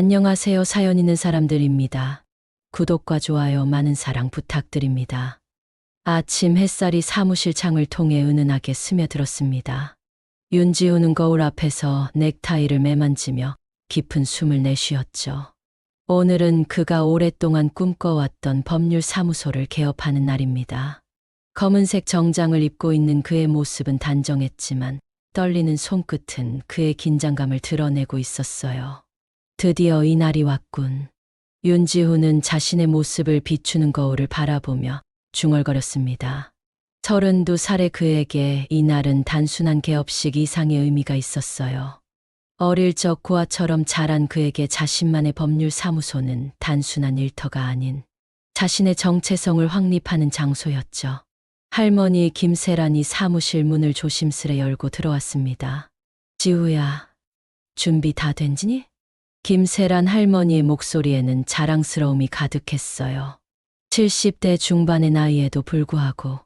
안녕하세요. 사연 있는 사람들입니다. 구독과 좋아요 많은 사랑 부탁드립니다. 아침 햇살이 사무실 창을 통해 은은하게 스며들었습니다. 윤지우는 거울 앞에서 넥타이를 매만지며 깊은 숨을 내쉬었죠. 오늘은 그가 오랫동안 꿈꿔왔던 법률사무소를 개업하는 날입니다. 검은색 정장을 입고 있는 그의 모습은 단정했지만 떨리는 손끝은 그의 긴장감을 드러내고 있었어요. 드디어 이날이 왔군. 윤지우는 자신의 모습을 비추는 거울을 바라보며 중얼거렸습니다. 32살의 그에게 이날은 단순한 개업식 이상의 의미가 있었어요. 어릴 적 고아처럼 자란 그에게 자신만의 법률사무소는 단순한 일터가 아닌 자신의 정체성을 확립하는 장소였죠. 할머니 김세란이 사무실 문을 조심스레 열고 들어왔습니다. 지우야, 준비 다 된지니? 김세란 할머니의 목소리에는 자랑스러움이 가득했어요. 70대 중반의 나이에도 불구하고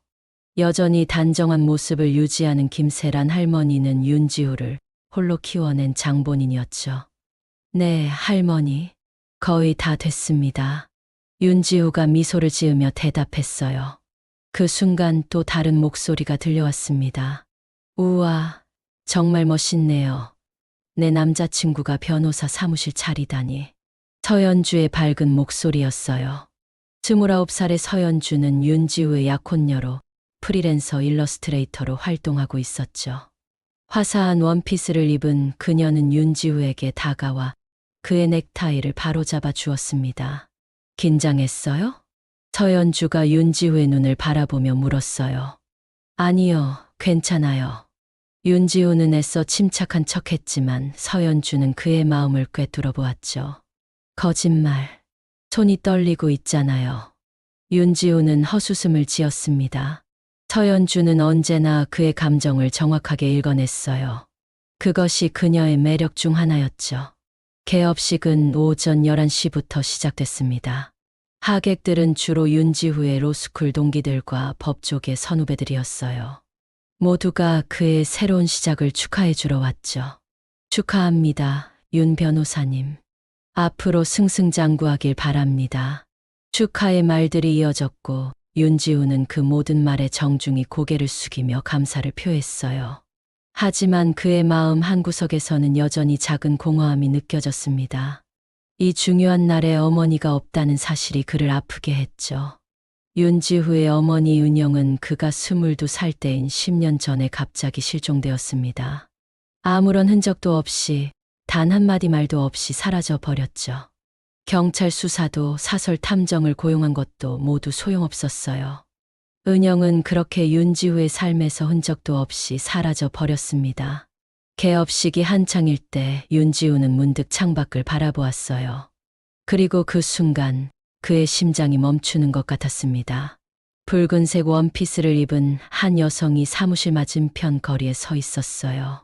여전히 단정한 모습을 유지하는 김세란 할머니는 윤지우를 홀로 키워낸 장본인이었죠. 네, 할머니. 거의 다 됐습니다. 윤지우가 미소를 지으며 대답했어요. 그 순간 또 다른 목소리가 들려왔습니다. 우와, 정말 멋있네요. 내 남자친구가 변호사 사무실 차리다니. 서연주의 밝은 목소리였어요. 29살의 서연주는 윤지우의 약혼녀로 프리랜서 일러스트레이터로 활동하고 있었죠. 화사한 원피스를 입은 그녀는 윤지우에게 다가와 그의 넥타이를 바로잡아 주었습니다. 긴장했어요? 서연주가 윤지우의 눈을 바라보며 물었어요. 아니요, 괜찮아요. 윤지우는 애써 침착한 척했지만 서연주는 그의 마음을 꿰뚫어 보았죠. 거짓말. 손이 떨리고 있잖아요. 윤지우는 헛웃음을 지었습니다. 서연주는 언제나 그의 감정을 정확하게 읽어냈어요. 그것이 그녀의 매력 중 하나였죠. 개업식은 오전 11시부터 시작됐습니다. 하객들은 주로 윤지우의 로스쿨 동기들과 법조계 선후배들이었어요. 모두가 그의 새로운 시작을 축하해 주러 왔죠. 축하합니다, 윤 변호사님. 앞으로 승승장구하길 바랍니다. 축하의 말들이 이어졌고 윤지우는 그 모든 말에 정중히 고개를 숙이며 감사를 표했어요. 하지만 그의 마음 한구석에서는 여전히 작은 공허함이 느껴졌습니다. 이 중요한 날에 어머니가 없다는 사실이 그를 아프게 했죠. 윤지우의 어머니 은영은 그가 22살 때인 10년 전에 갑자기 실종되었습니다. 아무런 흔적도 없이 단 한마디 말도 없이 사라져 버렸죠. 경찰 수사도 사설 탐정을 고용한 것도 모두 소용없었어요. 은영은 그렇게 윤지우의 삶에서 흔적도 없이 사라져 버렸습니다. 개업식이 한창일 때 윤지우는 문득 창밖을 바라보았어요. 그리고 그 순간 그의 심장이 멈추는 것 같았습니다. 붉은색 원피스를 입은 한 여성이 사무실 맞은편 거리에 서 있었어요.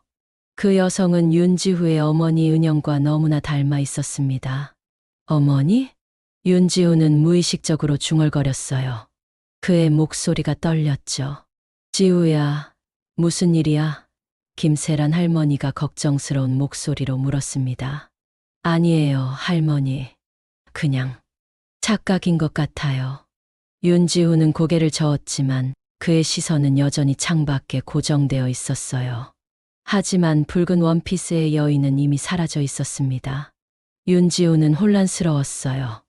그 여성은 윤지우의 어머니 은영과 너무나 닮아 있었습니다. 어머니? 윤지우는 무의식적으로 중얼거렸어요. 그의 목소리가 떨렸죠. 지우야, 무슨 일이야? 김세란 할머니가 걱정스러운 목소리로 물었습니다. 아니에요, 할머니. 그냥 착각인 것 같아요. 윤지우는 고개를 저었지만 그의 시선은 여전히 창밖에 고정되어 있었어요. 하지만 붉은 원피스의 여인은 이미 사라져 있었습니다. 윤지우는 혼란스러웠어요.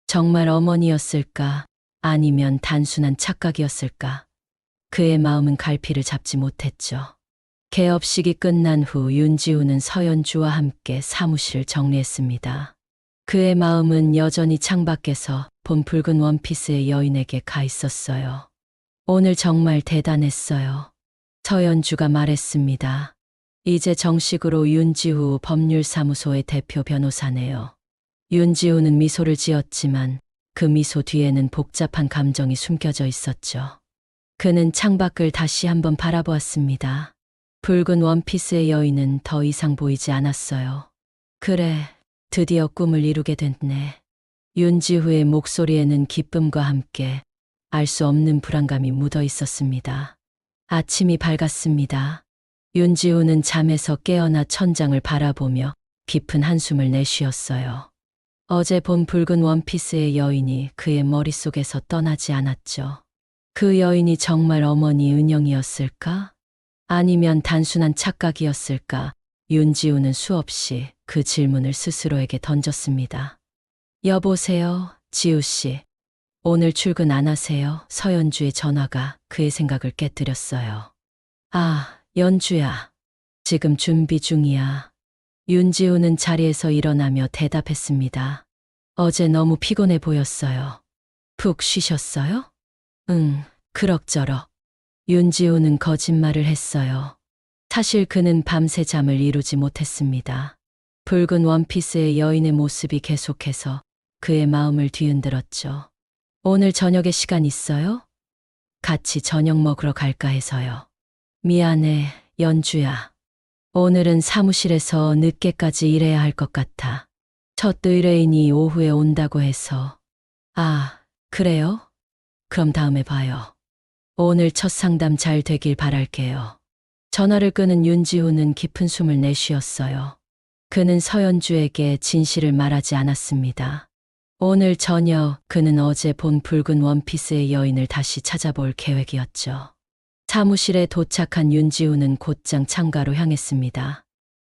정말 어머니였을까? 아니면 단순한 착각이었을까? 그의 마음은 갈피를 잡지 못했죠. 개업식이 끝난 후 윤지우는 서연주와 함께 사무실을 정리했습니다. 그의 마음은 여전히 창밖에서 본 붉은 원피스의 여인에게 가 있었어요. 오늘 정말 대단했어요. 서연주가 말했습니다. 이제 정식으로 윤지우 법률사무소의 대표 변호사네요. 윤지우는 미소를 지었지만 그 미소 뒤에는 복잡한 감정이 숨겨져 있었죠. 그는 창밖을 다시 한번 바라보았습니다. 붉은 원피스의 여인은 더 이상 보이지 않았어요. 그래, 드디어 꿈을 이루게 됐네. 윤지우의 목소리에는 기쁨과 함께 알 수 없는 불안감이 묻어 있었습니다. 아침이 밝았습니다. 윤지우는 잠에서 깨어나 천장을 바라보며 깊은 한숨을 내쉬었어요. 어제 본 붉은 원피스의 여인이 그의 머릿속에서 떠나지 않았죠. 그 여인이 정말 어머니 은영이었을까? 아니면 단순한 착각이었을까? 윤지우는 수없이 그 질문을 스스로에게 던졌습니다. 여보세요, 지우씨. 오늘 출근 안 하세요? 서연주의 전화가 그의 생각을 깨뜨렸어요. 아, 연주야. 지금 준비 중이야. 윤지우는 자리에서 일어나며 대답했습니다. 어제 너무 피곤해 보였어요. 푹 쉬셨어요? 응, 그럭저럭. 윤지우는 거짓말을 했어요. 사실 그는 밤새 잠을 이루지 못했습니다. 붉은 원피스의 여인의 모습이 계속해서 그의 마음을 뒤흔들었죠. 오늘 저녁에 시간 있어요? 같이 저녁 먹으러 갈까 해서요. 미안해, 연주야. 오늘은 사무실에서 늦게까지 일해야 할 것 같아. 첫 의뢰인이 오후에 온다고 해서. 아, 그래요? 그럼 다음에 봐요. 오늘 첫 상담 잘 되길 바랄게요. 전화를 끄는 윤지우는 깊은 숨을 내쉬었어요. 그는 서연주에게 진실을 말하지 않았습니다. 오늘 저녁 그는 어제 본 붉은 원피스의 여인을 다시 찾아볼 계획이었죠. 사무실에 도착한 윤지우는 곧장 창가로 향했습니다.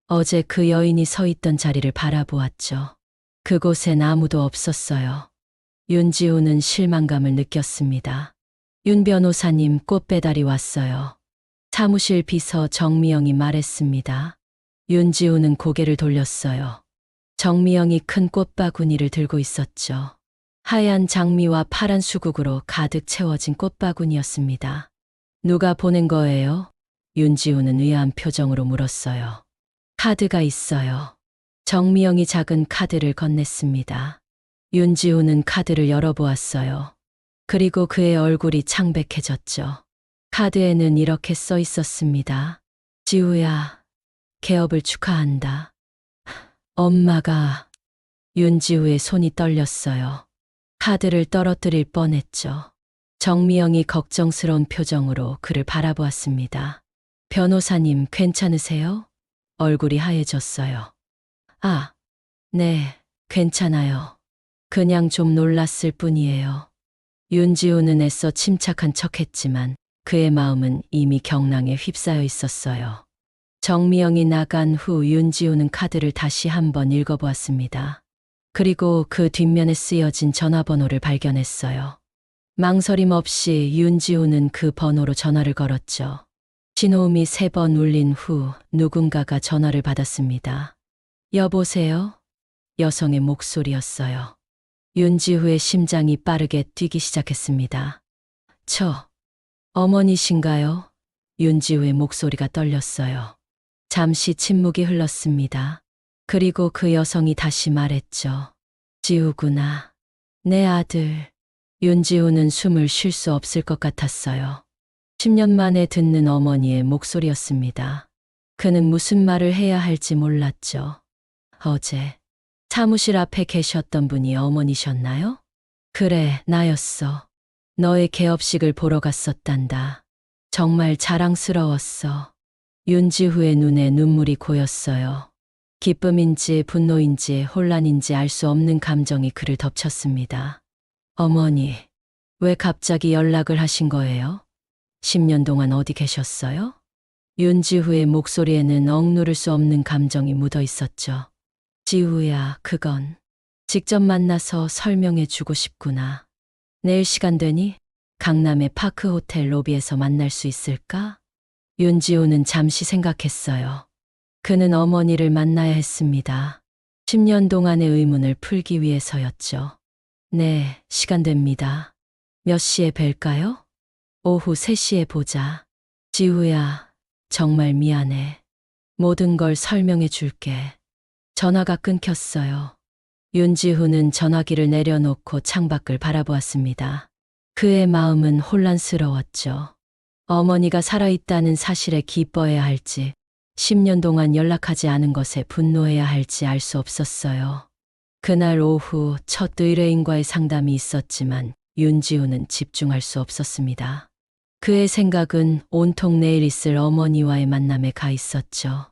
어제 그 여인이 서 있던 자리를 바라보았죠. 그곳엔 아무도 없었어요. 윤지우는 실망감을 느꼈습니다. 윤 변호사님, 꽃 배달이 왔어요. 사무실 비서 정미영이 말했습니다. 윤지우는 고개를 돌렸어요. 정미영이 큰 꽃바구니를 들고 있었죠. 하얀 장미와 파란 수국으로 가득 채워진 꽃바구니였습니다. 누가 보낸 거예요? 윤지우는 의아한 표정으로 물었어요. 카드가 있어요. 정미영이 작은 카드를 건넸습니다. 윤지우는 카드를 열어보았어요. 그리고 그의 얼굴이 창백해졌죠. 카드에는 이렇게 써 있었습니다. 지우야, 개업을 축하한다. 엄마가. 윤지우의 손이 떨렸어요. 카드를 떨어뜨릴 뻔했죠. 정미영이 걱정스러운 표정으로 그를 바라보았습니다. 변호사님, 괜찮으세요? 얼굴이 하얘졌어요. 아, 네, 괜찮아요. 그냥 좀 놀랐을 뿐이에요. 윤지우는 애써 침착한 척했지만 그의 마음은 이미 경랑에 휩싸여 있었어요. 정미영이 나간 후 윤지우는 카드를 다시 한번 읽어보았습니다. 그리고 그 뒷면에 쓰여진 전화번호를 발견했어요. 망설임 없이 윤지우는 그 번호로 전화를 걸었죠. 신호음이 3번 울린 후 누군가가 전화를 받았습니다. 여보세요? 여성의 목소리였어요. 윤지우의 심장이 빠르게 뛰기 시작했습니다. 어머니신가요? 윤지우의 목소리가 떨렸어요. 잠시 침묵이 흘렀습니다. 그리고 그 여성이 다시 말했죠. 지우구나. 내 아들. 윤지우는 숨을 쉴 수 없을 것 같았어요. 10년 만에 듣는 어머니의 목소리였습니다. 그는 무슨 말을 해야 할지 몰랐죠. 어제 사무실 앞에 계셨던 분이 어머니셨나요? 그래, 나였어. 너의 개업식을 보러 갔었단다. 정말 자랑스러웠어. 윤지우의 눈에 눈물이 고였어요. 기쁨인지 분노인지 혼란인지 알 수 없는 감정이 그를 덮쳤습니다. 어머니, 왜 갑자기 연락을 하신 거예요? 10년 동안 어디 계셨어요? 윤지우의 목소리에는 억누를 수 없는 감정이 묻어 있었죠. 지우야, 그건 직접 만나서 설명해 주고 싶구나. 내일 시간 되니? 강남의 파크 호텔 로비에서 만날 수 있을까? 윤지우는 잠시 생각했어요. 그는 어머니를 만나야 했습니다. 10년 동안의 의문을 풀기 위해서였죠. 네, 시간 됩니다. 몇 시에 뵐까요? 오후 3시에 보자. 지우야, 정말 미안해. 모든 걸 설명해 줄게. 전화가 끊겼어요. 윤지우는 전화기를 내려놓고 창밖을 바라보았습니다. 그의 마음은 혼란스러웠죠. 어머니가 살아있다는 사실에 기뻐해야 할지, 10년 동안 연락하지 않은 것에 분노해야 할지 알 수 없었어요. 그날 오후 첫 의뢰인과의 상담이 있었지만 윤지우는 집중할 수 없었습니다. 그의 생각은 온통 내일 있을 어머니와의 만남에 가 있었죠.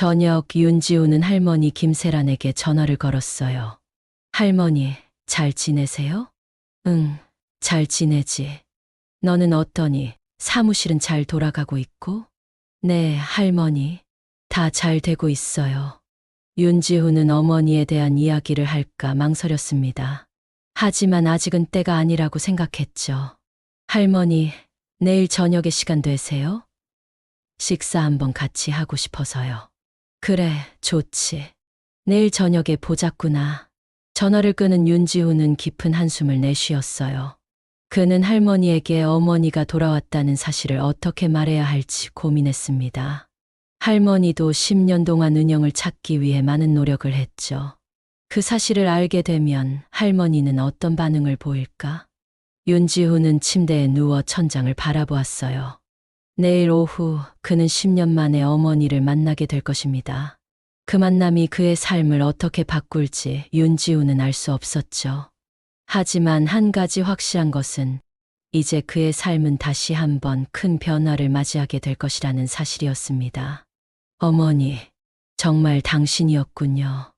저녁 윤지우는 할머니 김세란에게 전화를 걸었어요. 할머니, 잘 지내세요? 응, 잘 지내지. 너는 어떠니? 사무실은 잘 돌아가고 있고? 네, 할머니. 다 잘 되고 있어요. 윤지우는 어머니에 대한 이야기를 할까 망설였습니다. 하지만 아직은 때가 아니라고 생각했죠. 할머니, 내일 저녁에 시간 되세요? 식사 한번 같이 하고 싶어서요. 그래, 좋지. 내일 저녁에 보자꾸나. 전화를 끄는 윤지우는 깊은 한숨을 내쉬었어요. 그는 할머니에게 어머니가 돌아왔다는 사실을 어떻게 말해야 할지 고민했습니다. 할머니도 10년 동안 은영을 찾기 위해 많은 노력을 했죠. 그 사실을 알게 되면 할머니는 어떤 반응을 보일까? 윤지우는 침대에 누워 천장을 바라보았어요. 내일 오후 그는 10년 만에 어머니를 만나게 될 것입니다. 그 만남이 그의 삶을 어떻게 바꿀지 윤지우는 알 수 없었죠. 하지만 한 가지 확실한 것은 이제 그의 삶은 다시 한번 큰 변화를 맞이하게 될 것이라는 사실이었습니다. 어머니, 정말 당신이었군요.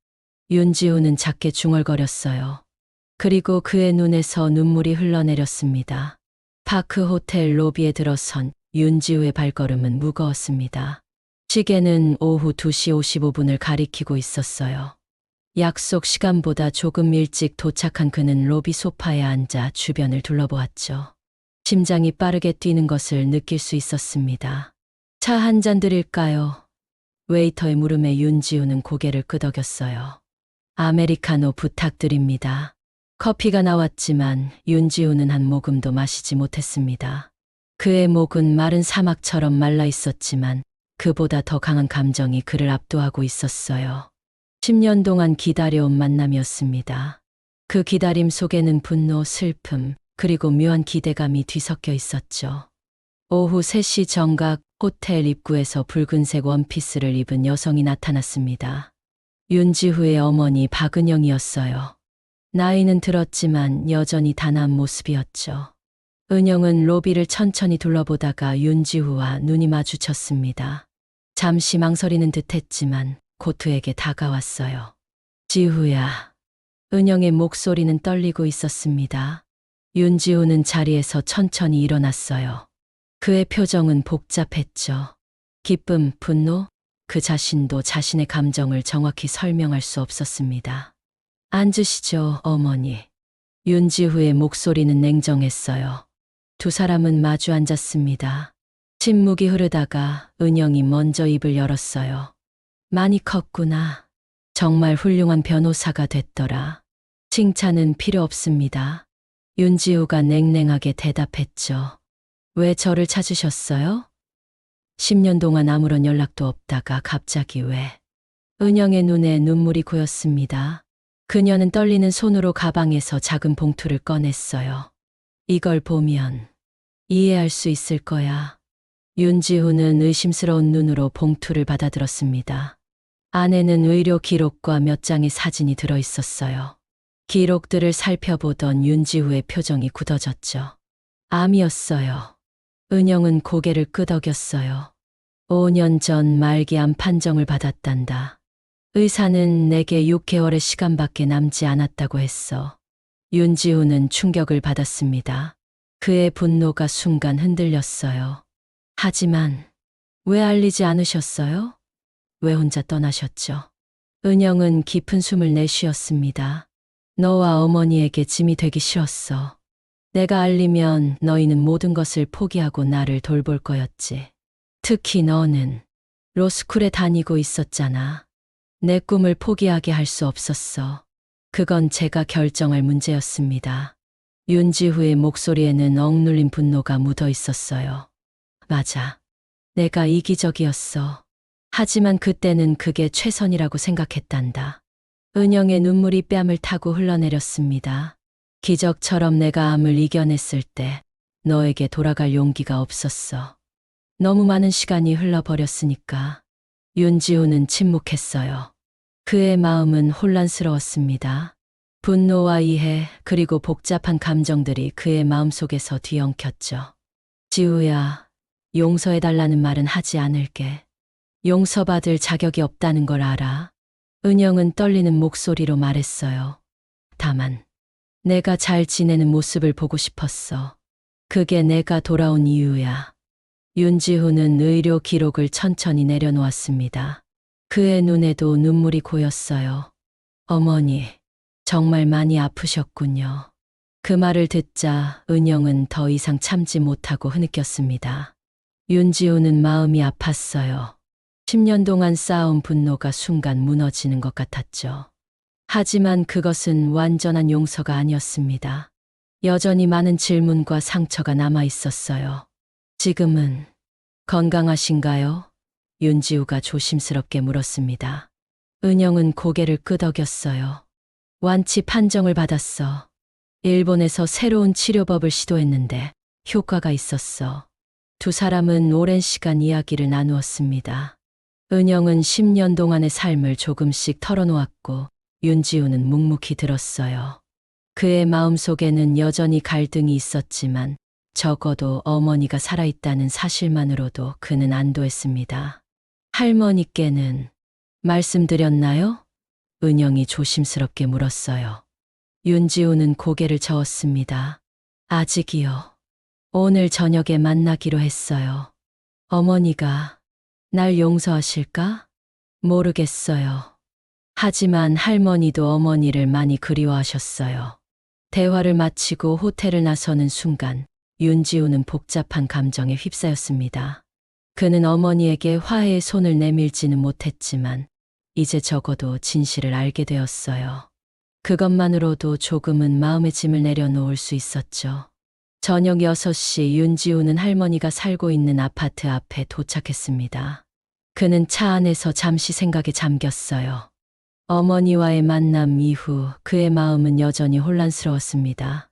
윤지우는 작게 중얼거렸어요. 그리고 그의 눈에서 눈물이 흘러내렸습니다. 파크 호텔 로비에 들어선 윤지우의 발걸음은 무거웠습니다. 시계는 오후 2시 55분을 가리키고 있었어요. 약속 시간보다 조금 일찍 도착한 그는 로비 소파에 앉아 주변을 둘러보았죠. 심장이 빠르게 뛰는 것을 느낄 수 있었습니다. 차 한 잔 드릴까요? 웨이터의 물음에 윤지우는 고개를 끄덕였어요. 아메리카노 부탁드립니다. 커피가 나왔지만 윤지우는 한 모금도 마시지 못했습니다. 그의 목은 마른 사막처럼 말라 있었지만 그보다 더 강한 감정이 그를 압도하고 있었어요. 10년 동안 기다려온 만남이었습니다. 그 기다림 속에는 분노, 슬픔, 그리고 묘한 기대감이 뒤섞여 있었죠. 오후 3시 정각 호텔 입구에서 붉은색 원피스를 입은 여성이 나타났습니다. 윤지후의 어머니 박은영이었어요. 나이는 들었지만 여전히 단아한 모습이었죠. 은영은 로비를 천천히 둘러보다가 윤지후와 눈이 마주쳤습니다. 잠시 망설이는 듯했지만 곧 그에게 다가왔어요. 지후야. 은영의 목소리는 떨리고 있었습니다. 윤지우는 자리에서 천천히 일어났어요. 그의 표정은 복잡했죠. 기쁨, 분노, 그 자신도 자신의 감정을 정확히 설명할 수 없었습니다. 앉으시죠, 어머니. 윤지후의 목소리는 냉정했어요. 두 사람은 마주 앉았습니다. 침묵이 흐르다가 은영이 먼저 입을 열었어요. 많이 컸구나. 정말 훌륭한 변호사가 됐더라. 칭찬은 필요 없습니다. 윤지우가 냉랭하게 대답했죠. 왜 저를 찾으셨어요? 10년 동안 아무런 연락도 없다가 갑자기 왜? 은영의 눈에 눈물이 고였습니다. 그녀는 떨리는 손으로 가방에서 작은 봉투를 꺼냈어요. 이걸 보면 이해할 수 있을 거야. 윤지우는 의심스러운 눈으로 봉투를 받아들었습니다. 안에는 의료 기록과 몇 장의 사진이 들어 있었어요. 기록들을 살펴보던 윤지우의 표정이 굳어졌죠. 암이었어요. 은영은 고개를 끄덕였어요. 5년 전 말기암 판정을 받았단다. 의사는 내게 6개월의 시간밖에 남지 않았다고 했어. 윤지우는 충격을 받았습니다. 그의 분노가 순간 흔들렸어요. 하지만 왜 알리지 않으셨어요? 왜 혼자 떠나셨죠? 은영은 깊은 숨을 내쉬었습니다. 너와 어머니에게 짐이 되기 싫었어. 내가 알리면 너희는 모든 것을 포기하고 나를 돌볼 거였지. 특히 너는 로스쿨에 다니고 있었잖아. 내 꿈을 포기하게 할 수 없었어. 그건 제가 결정할 문제였습니다. 윤지후의 목소리에는 억눌린 분노가 묻어 있었어요. 맞아. 내가 이기적이었어. 하지만 그때는 그게 최선이라고 생각했단다. 은영의 눈물이 뺨을 타고 흘러내렸습니다. 기적처럼 내가 암을 이겨냈을 때 너에게 돌아갈 용기가 없었어. 너무 많은 시간이 흘러버렸으니까. 윤지우는 침묵했어요. 그의 마음은 혼란스러웠습니다. 분노와 이해 그리고 복잡한 감정들이 그의 마음속에서 뒤엉켰죠. 지우야, 용서해달라는 말은 하지 않을게. 용서받을 자격이 없다는 걸 알아. 은영은 떨리는 목소리로 말했어요. 다만, 내가 잘 지내는 모습을 보고 싶었어. 그게 내가 돌아온 이유야. 윤지훈은 의료 기록을 천천히 내려놓았습니다. 그의 눈에도 눈물이 고였어요. 어머니, 정말 많이 아프셨군요. 그 말을 듣자 은영은 더 이상 참지 못하고 흐느꼈습니다. 윤지훈은 마음이 아팠어요. 10년 동안 쌓아온 분노가 순간 무너지는 것 같았죠. 하지만 그것은 완전한 용서가 아니었습니다. 여전히 많은 질문과 상처가 남아 있었어요. 지금은 건강하신가요? 윤지우가 조심스럽게 물었습니다. 은영은 고개를 끄덕였어요. 완치 판정을 받았어. 일본에서 새로운 치료법을 시도했는데 효과가 있었어. 두 사람은 오랜 시간 이야기를 나누었습니다. 은영은 10년 동안의 삶을 조금씩 털어놓았고 윤지우는 묵묵히 들었어요. 그의 마음속에는 여전히 갈등이 있었지만 적어도 어머니가 살아있다는 사실만으로도 그는 안도했습니다. 할머니께는 말씀드렸나요? 은영이 조심스럽게 물었어요. 윤지우는 고개를 저었습니다. 아직이요. 오늘 저녁에 만나기로 했어요. 어머니가 날 용서하실까? 모르겠어요. 하지만 할머니도 어머니를 많이 그리워하셨어요. 대화를 마치고 호텔을 나서는 순간 윤지우는 복잡한 감정에 휩싸였습니다. 그는 어머니에게 화해의 손을 내밀지는 못했지만 이제 적어도 진실을 알게 되었어요. 그것만으로도 조금은 마음의 짐을 내려놓을 수 있었죠. 저녁 6시 윤지우는 할머니가 살고 있는 아파트 앞에 도착했습니다. 그는 차 안에서 잠시 생각에 잠겼어요. 어머니와의 만남 이후 그의 마음은 여전히 혼란스러웠습니다.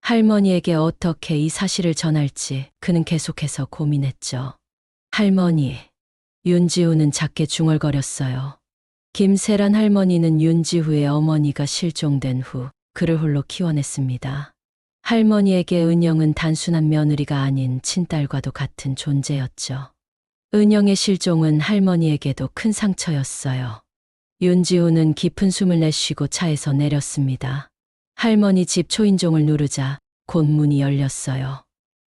할머니에게 어떻게 이 사실을 전할지 그는 계속해서 고민했죠. 할머니, 윤지우는 작게 중얼거렸어요. 김세란 할머니는 윤지우의 어머니가 실종된 후 그를 홀로 키워냈습니다. 할머니에게 은영은 단순한 며느리가 아닌 친딸과도 같은 존재였죠. 은영의 실종은 할머니에게도 큰 상처였어요. 윤지우는 깊은 숨을 내쉬고 차에서 내렸습니다. 할머니 집 초인종을 누르자 곧 문이 열렸어요.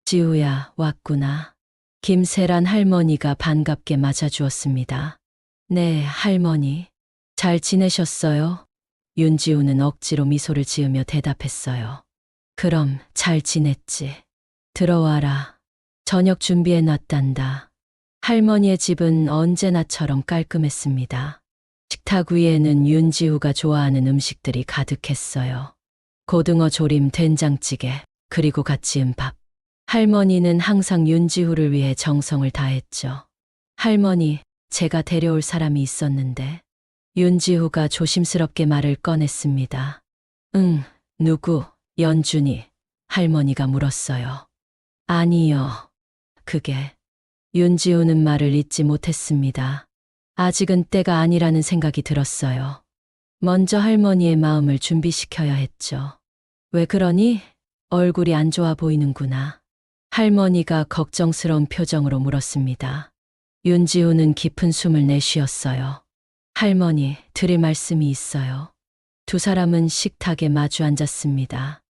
지우야, 왔구나. 김세란 할머니가 반갑게 맞아주었습니다. 네, 할머니. 잘 지내셨어요? 윤지우는 억지로 미소를 지으며 대답했어요. 그럼 잘 지냈지. 들어와라. 저녁 준비해 놨단다. 할머니의 집은 언제나처럼 깔끔했습니다. 식탁 위에는 윤지우가 좋아하는 음식들이 가득했어요. 고등어 조림 된장찌개, 그리고 갓 지은 밥. 할머니는 항상 윤지우를 위해 정성을 다했죠. 할머니, 제가 데려올 사람이 있었는데. 윤지우가 조심스럽게 말을 꺼냈습니다. 응, 누구? 연준이. 할머니가 물었어요. 아니요. 그게. 윤지우는 말을 잇지 못했습니다. 아직은 때가 아니라는 생각이 들었어요. 먼저 할머니의 마음을 준비시켜야 했죠. 왜 그러니? 얼굴이 안 좋아 보이는구나. 할머니가 걱정스러운 표정으로 물었습니다. 윤지우는 깊은 숨을 내쉬었어요. 할머니, 드릴 말씀이 있어요. 두 사람은 식탁에 마주 앉았습니다.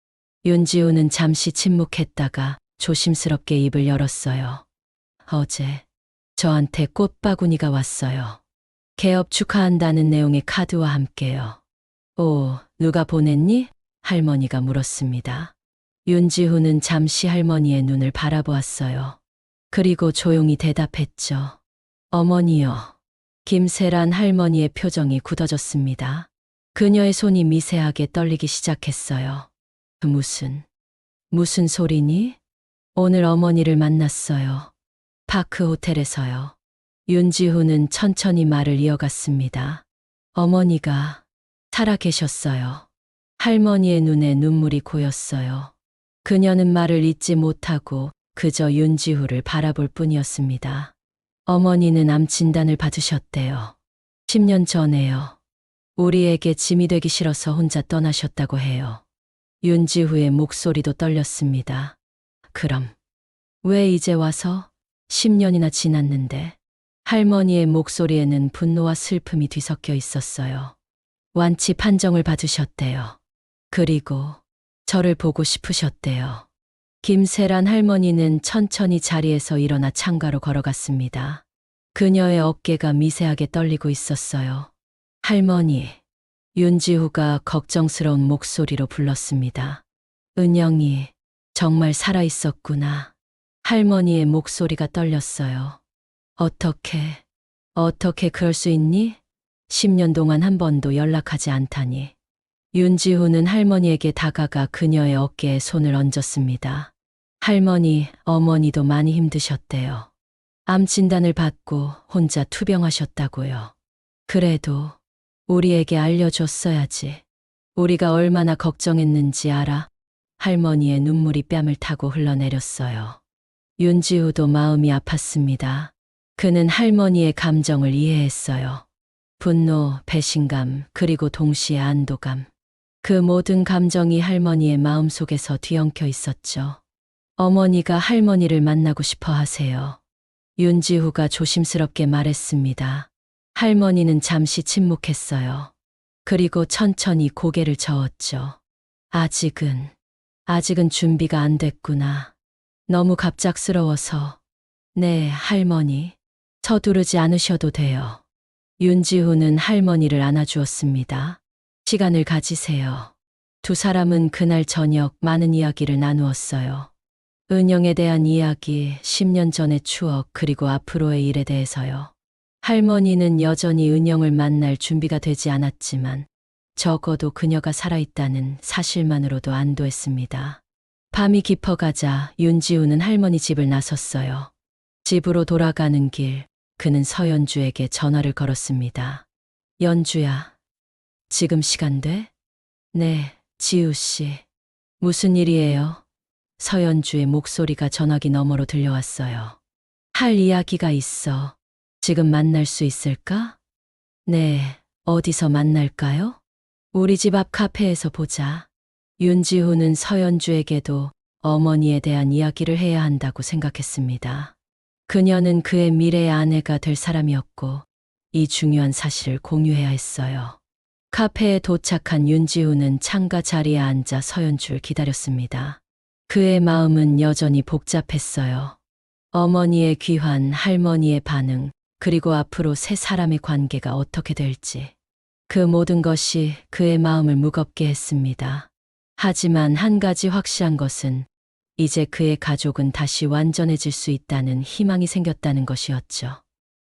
윤지우는 잠시 침묵했다가 조심스럽게 입을 열었어요. 어제 저한테 꽃바구니가 왔어요. 개업 축하한다는 내용의 카드와 함께요. 오, 누가 보냈니? 할머니가 물었습니다. 윤지훈은 잠시 할머니의 눈을 바라보았어요. 그리고 조용히 대답했죠. 어머니요. 김세란 할머니의 표정이 굳어졌습니다. 그녀의 손이 미세하게 떨리기 시작했어요. 무슨 소리니? 오늘 어머니를 만났어요. 파크 호텔에서요. 윤지훈은 천천히 말을 이어갔습니다. 어머니가 살아 계셨어요. 할머니의 눈에 눈물이 고였어요. 그녀는 말을 잇지 못하고 그저 윤지훈을 바라볼 뿐이었습니다. 어머니는 암 진단을 받으셨대요. 10년 전에요. 우리에게 짐이 되기 싫어서 혼자 떠나셨다고 해요. 윤지훈의 목소리도 떨렸습니다. 그럼 왜 이제 와서? 10년이나 지났는데. 할머니의 목소리에는 분노와 슬픔이 뒤섞여 있었어요. 완치 판정을 받으셨대요. 그리고 저를 보고 싶으셨대요. 김세란 할머니는 천천히 자리에서 일어나 창가로 걸어갔습니다. 그녀의 어깨가 미세하게 떨리고 있었어요. 할머니, 윤지후가 걱정스러운 목소리로 불렀습니다. 은영이 정말 살아있었구나. 할머니의 목소리가 떨렸어요. 어떻게 그럴 수 있니? 10년 동안 한 번도 연락하지 않다니. 윤지후는 할머니에게 다가가 그녀의 어깨에 손을 얹었습니다. 할머니, 어머니도 많이 힘드셨대요. 암 진단을 받고 혼자 투병하셨다고요. 그래도 우리에게 알려줬어야지. 우리가 얼마나 걱정했는지 알아? 할머니의 눈물이 뺨을 타고 흘러내렸어요. 윤지우도 마음이 아팠습니다. 그는 할머니의 감정을 이해했어요. 분노, 배신감, 그리고 동시에 안도감. 그 모든 감정이 할머니의 마음속에서 뒤엉켜 있었죠. 어머니가 할머니를 만나고 싶어 하세요. 윤지후가 조심스럽게 말했습니다. 할머니는 잠시 침묵했어요. 그리고 천천히 고개를 저었죠. 아직은 준비가 안 됐구나. 너무 갑작스러워서. 네, 할머니. 서두르지 않으셔도 돼요. 윤지후는 할머니를 안아주었습니다. 시간을 가지세요. 두 사람은 그날 저녁 많은 이야기를 나누었어요. 은영에 대한 이야기, 10년 전의 추억, 그리고 앞으로의 일에 대해서요. 할머니는 여전히 은영을 만날 준비가 되지 않았지만 적어도 그녀가 살아있다는 사실만으로도 안도했습니다. 밤이 깊어가자 윤지우는 할머니 집을 나섰어요. 집으로 돌아가는 길, 그는 서연주에게 전화를 걸었습니다. 연주야, 지금 시간 돼? 네, 지우 씨. 무슨 일이에요? 서연주의 목소리가 전화기 너머로 들려왔어요. 할 이야기가 있어. 지금 만날 수 있을까? 네, 어디서 만날까요? 우리 집 앞 카페에서 보자. 윤지후는 서연주에게도 어머니에 대한 이야기를 해야 한다고 생각했습니다. 그녀는 그의 미래의 아내가 될 사람이었고 이 중요한 사실을 공유해야 했어요. 카페에 도착한 윤지후는 창가 자리에 앉아 서연주를 기다렸습니다. 그의 마음은 여전히 복잡했어요. 어머니의 귀환, 할머니의 반응, 그리고 앞으로 세 사람의 관계가 어떻게 될지. 그 모든 것이 그의 마음을 무겁게 했습니다. 하지만 한 가지 확실한 것은 이제 그의 가족은 다시 완전해질 수 있다는 희망이 생겼다는 것이었죠.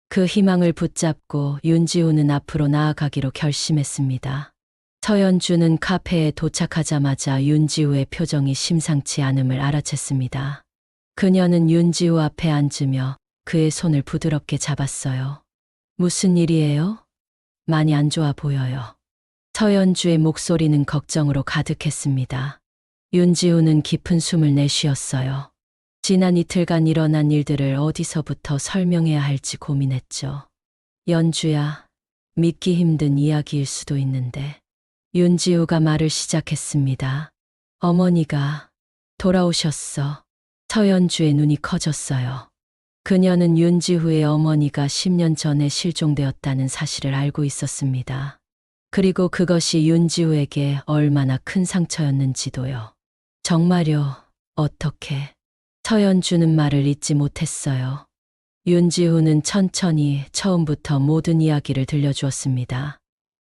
그 희망을 붙잡고 윤지우는 앞으로 나아가기로 결심했습니다. 서연주는 카페에 도착하자마자 윤지우의 표정이 심상치 않음을 알아챘습니다. 그녀는 윤지우 앞에 앉으며 그의 손을 부드럽게 잡았어요. 무슨 일이에요? 많이 안 좋아 보여요. 서연주의 목소리는 걱정으로 가득했습니다. 윤지우는 깊은 숨을 내쉬었어요. 지난 이틀간 일어난 일들을 어디서부터 설명해야 할지 고민했죠. 연주야, 믿기 힘든 이야기일 수도 있는데. 윤지우가 말을 시작했습니다. 어머니가 돌아오셨어. 서연주의 눈이 커졌어요. 그녀는 윤지후의 어머니가 10년 전에 실종되었다는 사실을 알고 있었습니다. 그리고 그것이 윤지후에게 얼마나 큰 상처였는지도요. 정말요, 어떻게? 서연주는 말을 잇지 못했어요. 윤지후는 천천히 처음부터 모든 이야기를 들려주었습니다.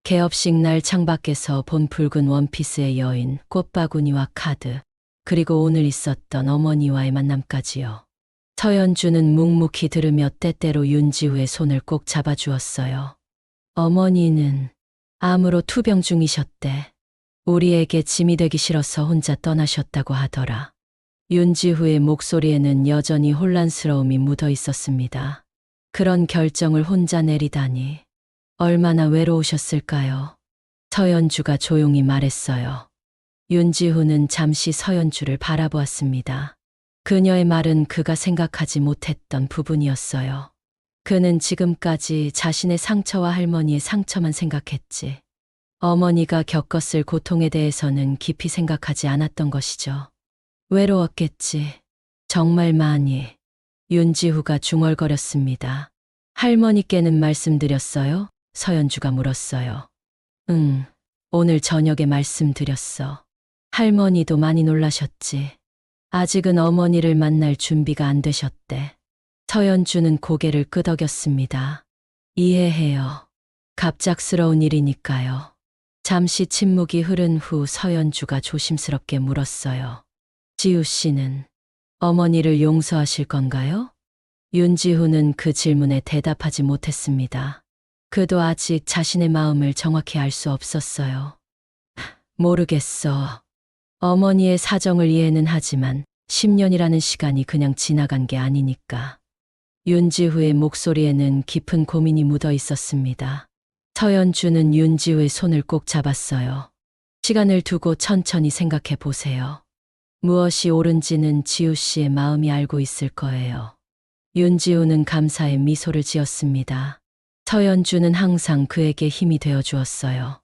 개업식 날 창밖에서 본 붉은 원피스의 여인, 꽃바구니와 카드, 그리고 오늘 있었던 어머니와의 만남까지요. 서연주는 묵묵히 들으며 때때로 윤지후의 손을 꼭 잡아주었어요. 어머니는 암으로 투병 중이셨대. 우리에게 짐이 되기 싫어서 혼자 떠나셨다고 하더라. 윤지후의 목소리에는 여전히 혼란스러움이 묻어 있었습니다. 그런 결정을 혼자 내리다니. 얼마나 외로우셨을까요? 서연주가 조용히 말했어요. 윤지후는 잠시 서연주를 바라보았습니다. 그녀의 말은 그가 생각하지 못했던 부분이었어요. 그는 지금까지 자신의 상처와 할머니의 상처만 생각했지. 어머니가 겪었을 고통에 대해서는 깊이 생각하지 않았던 것이죠. 외로웠겠지. 정말 많이. 윤지후가 중얼거렸습니다. 할머니께는 말씀드렸어요? 서연주가 물었어요. 응, 오늘 저녁에 말씀드렸어. 할머니도 많이 놀라셨지. 아직은 어머니를 만날 준비가 안 되셨대. 서연주는 고개를 끄덕였습니다. 이해해요. 갑작스러운 일이니까요. 잠시 침묵이 흐른 후 서연주가 조심스럽게 물었어요. 지우 씨는 어머니를 용서하실 건가요? 윤지후는 그 질문에 대답하지 못했습니다. 그도 아직 자신의 마음을 정확히 알 수 없었어요. 모르겠어. 어머니의 사정을 이해는 하지만 10년이라는 시간이 그냥 지나간 게 아니니까. 윤지후의 목소리에는 깊은 고민이 묻어 있었습니다. 서연주는 윤지후의 손을 꼭 잡았어요. 시간을 두고 천천히 생각해 보세요. 무엇이 옳은지는 지우 씨의 마음이 알고 있을 거예요. 윤지우는 감사의 미소를 지었습니다. 서연주는 항상 그에게 힘이 되어 주었어요.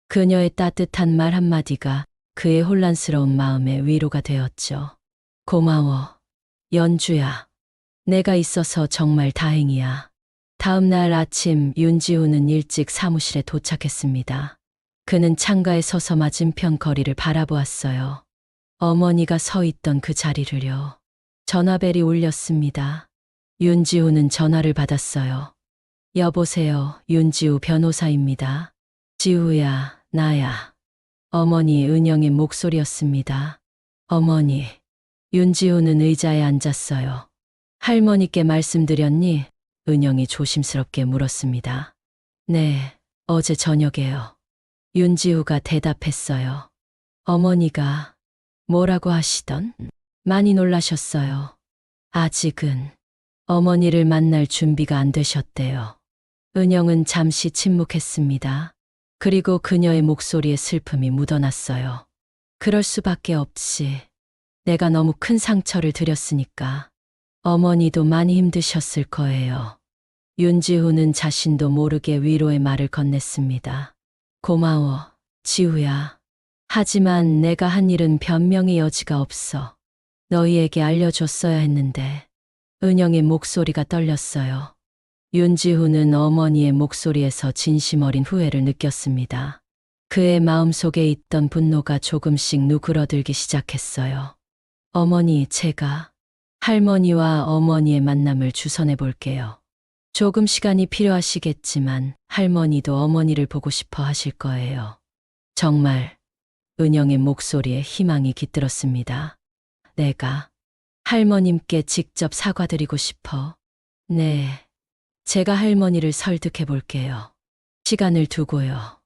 그녀의 따뜻한 말 한마디가 그의 혼란스러운 마음에 위로가 되었죠. 고마워, 연주야. 내가 있어서 정말 다행이야. 다음 날 아침 윤지우는 일찍 사무실에 도착했습니다. 그는 창가에 서서 맞은편 거리를 바라보았어요. 어머니가 서 있던 그 자리를요. 전화벨이 울렸습니다. 윤지우는 전화를 받았어요. 여보세요, 윤지우 변호사입니다. 지우야, 나야. 어머니 은영의 목소리였습니다. 어머니. 윤지우는 의자에 앉았어요. 할머니께 말씀드렸니? 은영이 조심스럽게 물었습니다. 네, 어제 저녁에요. 윤지우가 대답했어요. 어머니가 뭐라고 하시던? 많이 놀라셨어요. 아직은 어머니를 만날 준비가 안 되셨대요. 은영은 잠시 침묵했습니다. 그리고 그녀의 목소리에 슬픔이 묻어났어요. 그럴 수밖에 없지. 내가 너무 큰 상처를 드렸으니까. 어머니도 많이 힘드셨을 거예요. 윤지후는 자신도 모르게 위로의 말을 건넸습니다. 고마워, 지우야. 하지만 내가 한 일은 변명의 여지가 없어. 너희에게 알려줬어야 했는데. 은영의 목소리가 떨렸어요. 윤지후는 어머니의 목소리에서 진심 어린 후회를 느꼈습니다. 그의 마음속에 있던 분노가 조금씩 누그러들기 시작했어요. 어머니, 제가 할머니와 어머니의 만남을 주선해 볼게요. 조금 시간이 필요하시겠지만 할머니도 어머니를 보고 싶어 하실 거예요. 정말 은영의 목소리에 희망이 깃들었습니다. 내가 할머님께 직접 사과드리고 싶어. 네, 제가 할머니를 설득해 볼게요. 시간을 두고요.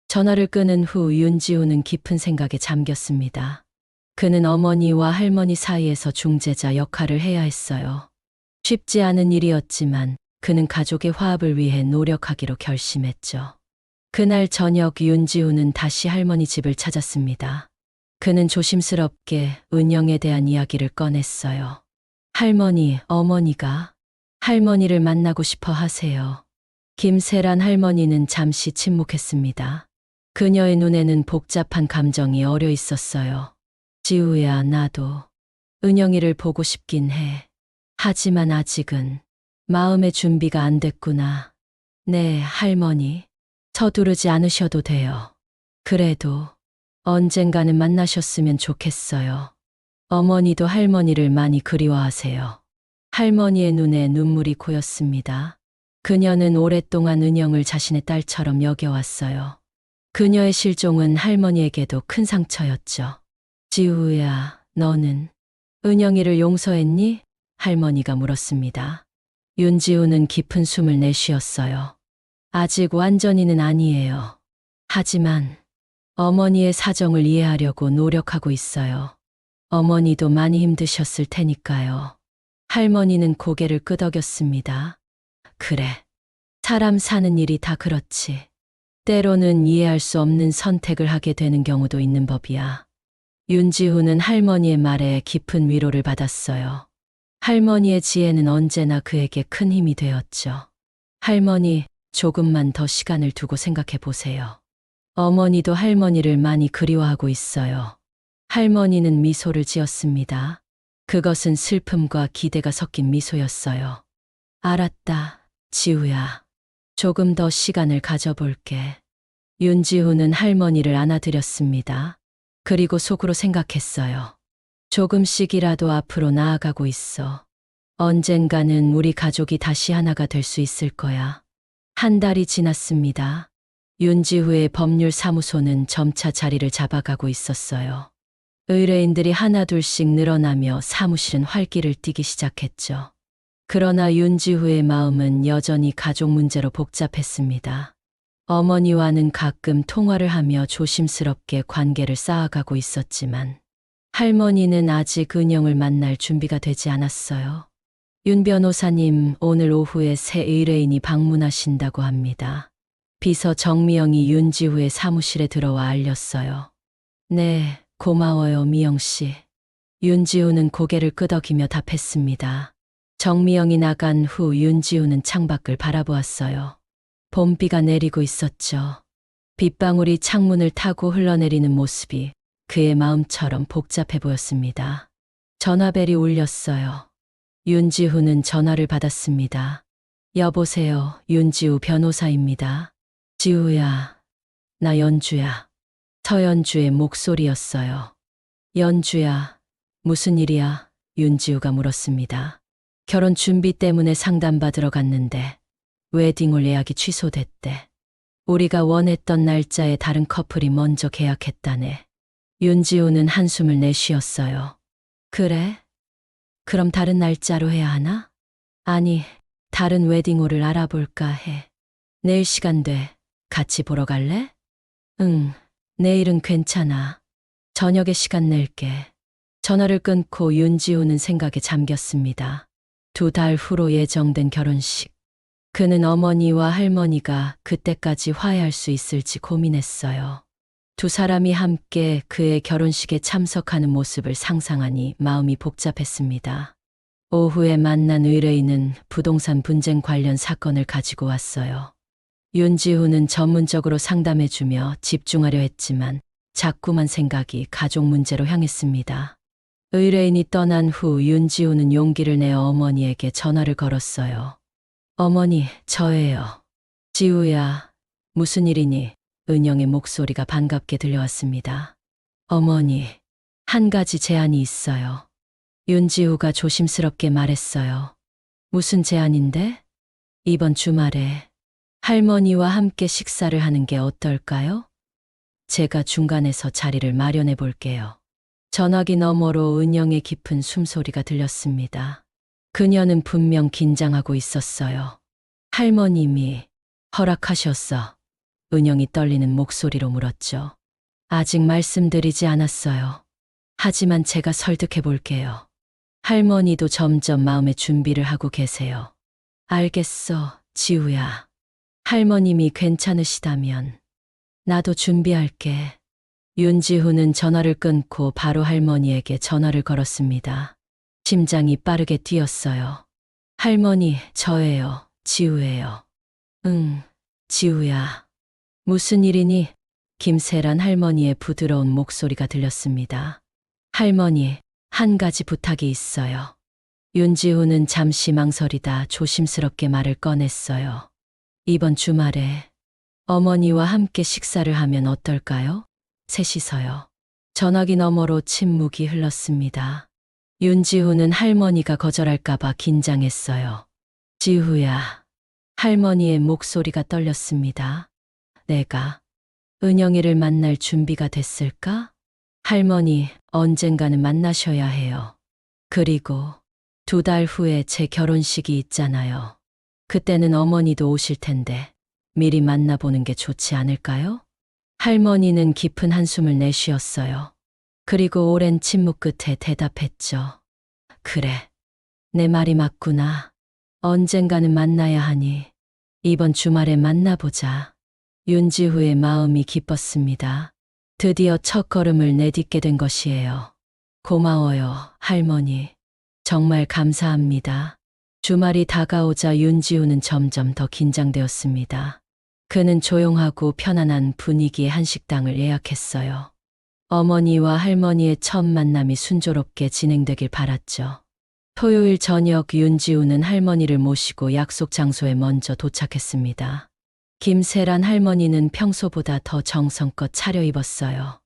전화를 끊은 후 윤지우는 깊은 생각에 잠겼습니다. 그는 어머니와 할머니 사이에서 중재자 역할을 해야 했어요. 쉽지 않은 일이었지만 그는 가족의 화합을 위해 노력하기로 결심했죠. 그날 저녁 윤지우는 다시 할머니 집을 찾았습니다. 그는 조심스럽게 은영에 대한 이야기를 꺼냈어요. 할머니, 어머니가 할머니를 만나고 싶어 하세요. 김세란 할머니는 잠시 침묵했습니다. 그녀의 눈에는 복잡한 감정이 어려 있었어요. 지우야, 나도 은영이를 보고 싶긴 해. 하지만 아직은 마음의 준비가 안 됐구나. 네, 할머니. 서두르지 않으셔도 돼요. 그래도 언젠가는 만나셨으면 좋겠어요. 어머니도 할머니를 많이 그리워하세요. 할머니의 눈에 눈물이 고였습니다. 그녀는 오랫동안 은영을 자신의 딸처럼 여겨왔어요. 그녀의 실종은 할머니에게도 큰 상처였죠. 지우야, 너는 은영이를 용서했니? 할머니가 물었습니다. 윤지우는 깊은 숨을 내쉬었어요. 아직 완전히는 아니에요. 하지만 어머니의 사정을 이해하려고 노력하고 있어요. 어머니도 많이 힘드셨을 테니까요. 할머니는 고개를 끄덕였습니다. 그래. 사람 사는 일이 다 그렇지. 때로는 이해할 수 없는 선택을 하게 되는 경우도 있는 법이야. 윤지후는 할머니의 말에 깊은 위로를 받았어요. 할머니의 지혜는 언제나 그에게 큰 힘이 되었죠. 할머니, 조금만 더 시간을 두고 생각해 보세요. 어머니도 할머니를 많이 그리워하고 있어요. 할머니는 미소를 지었습니다. 그것은 슬픔과 기대가 섞인 미소였어요. 알았다. 지우야, 조금 더 시간을 가져볼게. 윤지우는 할머니를 안아드렸습니다. 그리고 속으로 생각했어요. 조금씩이라도 앞으로 나아가고 있어. 언젠가는 우리 가족이 다시 하나가 될 수 있을 거야. 한 달이 지났습니다. 윤지우의 법률사무소는 점차 자리를 잡아가고 있었어요. 의뢰인들이 하나둘씩 늘어나며 사무실은 활기를 띠기 시작했죠. 그러나 윤지우의 마음은 여전히 가족 문제로 복잡했습니다. 어머니와는 가끔 통화를 하며 조심스럽게 관계를 쌓아가고 있었지만 할머니는 아직 은영을 만날 준비가 되지 않았어요. 윤 변호사님, 오늘 오후에 새 의뢰인이 방문하신다고 합니다. 비서 정미영이 윤지우의 사무실에 들어와 알렸어요. 네, 고마워요, 미영 씨. 윤지우는 고개를 끄덕이며 답했습니다. 정미영이 나간 후 윤지우는 창밖을 바라보았어요. 봄비가 내리고 있었죠. 빗방울이 창문을 타고 흘러내리는 모습이 그의 마음처럼 복잡해 보였습니다. 전화벨이 울렸어요. 윤지우는 전화를 받았습니다. 여보세요, 윤지우 변호사입니다. 지우야, 나 연주야. 서연주의 목소리였어요. 연주야, 무슨 일이야? 윤지우가 물었습니다. 결혼 준비 때문에 상담받으러 갔는데 웨딩홀 예약이 취소됐대. 우리가 원했던 날짜에 다른 커플이 먼저 계약했다네. 윤지우는 한숨을 내쉬었어요. 그래? 그럼 다른 날짜로 해야 하나? 아니, 다른 웨딩홀을 알아볼까 해. 내일 시간 돼. 같이 보러 갈래? 응, 내일은 괜찮아. 저녁에 시간 낼게. 전화를 끊고 윤지우는 생각에 잠겼습니다. 2달 후로 예정된 결혼식. 그는 어머니와 할머니가 그때까지 화해할 수 있을지 고민했어요. 두 사람이 함께 그의 결혼식에 참석하는 모습을 상상하니 마음이 복잡했습니다. 오후에 만난 의뢰인은 부동산 분쟁 관련 사건을 가지고 왔어요. 윤지우는 전문적으로 상담해주며 집중하려 했지만 자꾸만 생각이 가족 문제로 향했습니다. 의뢰인이 떠난 후 윤지우는 용기를 내어 어머니에게 전화를 걸었어요. 어머니, 저예요. 지우야, 무슨 일이니? 은영의 목소리가 반갑게 들려왔습니다. 어머니, 한 가지 제안이 있어요. 윤지우가 조심스럽게 말했어요. 무슨 제안인데? 이번 주말에 할머니와 함께 식사를 하는 게 어떨까요? 제가 중간에서 자리를 마련해 볼게요. 전화기 너머로 은영의 깊은 숨소리가 들렸습니다. 그녀는 분명 긴장하고 있었어요. 할머님이 허락하셨어. 은영이 떨리는 목소리로 물었죠. 아직 말씀드리지 않았어요. 하지만 제가 설득해 볼게요. 할머니도 점점 마음의 준비를 하고 계세요. 알겠어, 지우야. 할머님이 괜찮으시다면 나도 준비할게. 윤지우는 전화를 끊고 바로 할머니에게 전화를 걸었습니다. 심장이 빠르게 뛰었어요. 할머니, 저예요. 지우예요. 응, 지우야. 무슨 일이니? 김세란 할머니의 부드러운 목소리가 들렸습니다. 할머니, 한 가지 부탁이 있어요. 윤지우는 잠시 망설이다 조심스럽게 말을 꺼냈어요. 이번 주말에 어머니와 함께 식사를 하면 어떨까요? 셋이서요. 전화기 너머로 침묵이 흘렀습니다. 윤지우는 할머니가 거절할까봐 긴장했어요. 지우야. 할머니의 목소리가 떨렸습니다. 내가 은영이를 만날 준비가 됐을까? 할머니, 언젠가는 만나셔야 해요. 그리고 2달 후에 제 결혼식이 있잖아요. 그때는 어머니도 오실 텐데 미리 만나보는 게 좋지 않을까요? 할머니는 깊은 한숨을 내쉬었어요. 그리고 오랜 침묵 끝에 대답했죠. 그래, 내 말이 맞구나. 언젠가는 만나야 하니 이번 주말에 만나보자. 윤지우의 마음이 기뻤습니다. 드디어 첫 걸음을 내딛게 된 것이에요. 고마워요, 할머니. 정말 감사합니다. 주말이 다가오자 윤지우는 점점 더 긴장되었습니다. 그는 조용하고 편안한 분위기의 한식당을 예약했어요. 어머니와 할머니의 첫 만남이 순조롭게 진행되길 바랐죠. 토요일 저녁 윤지우는 할머니를 모시고 약속 장소에 먼저 도착했습니다. 김세란 할머니는 평소보다 더 정성껏 차려입었어요.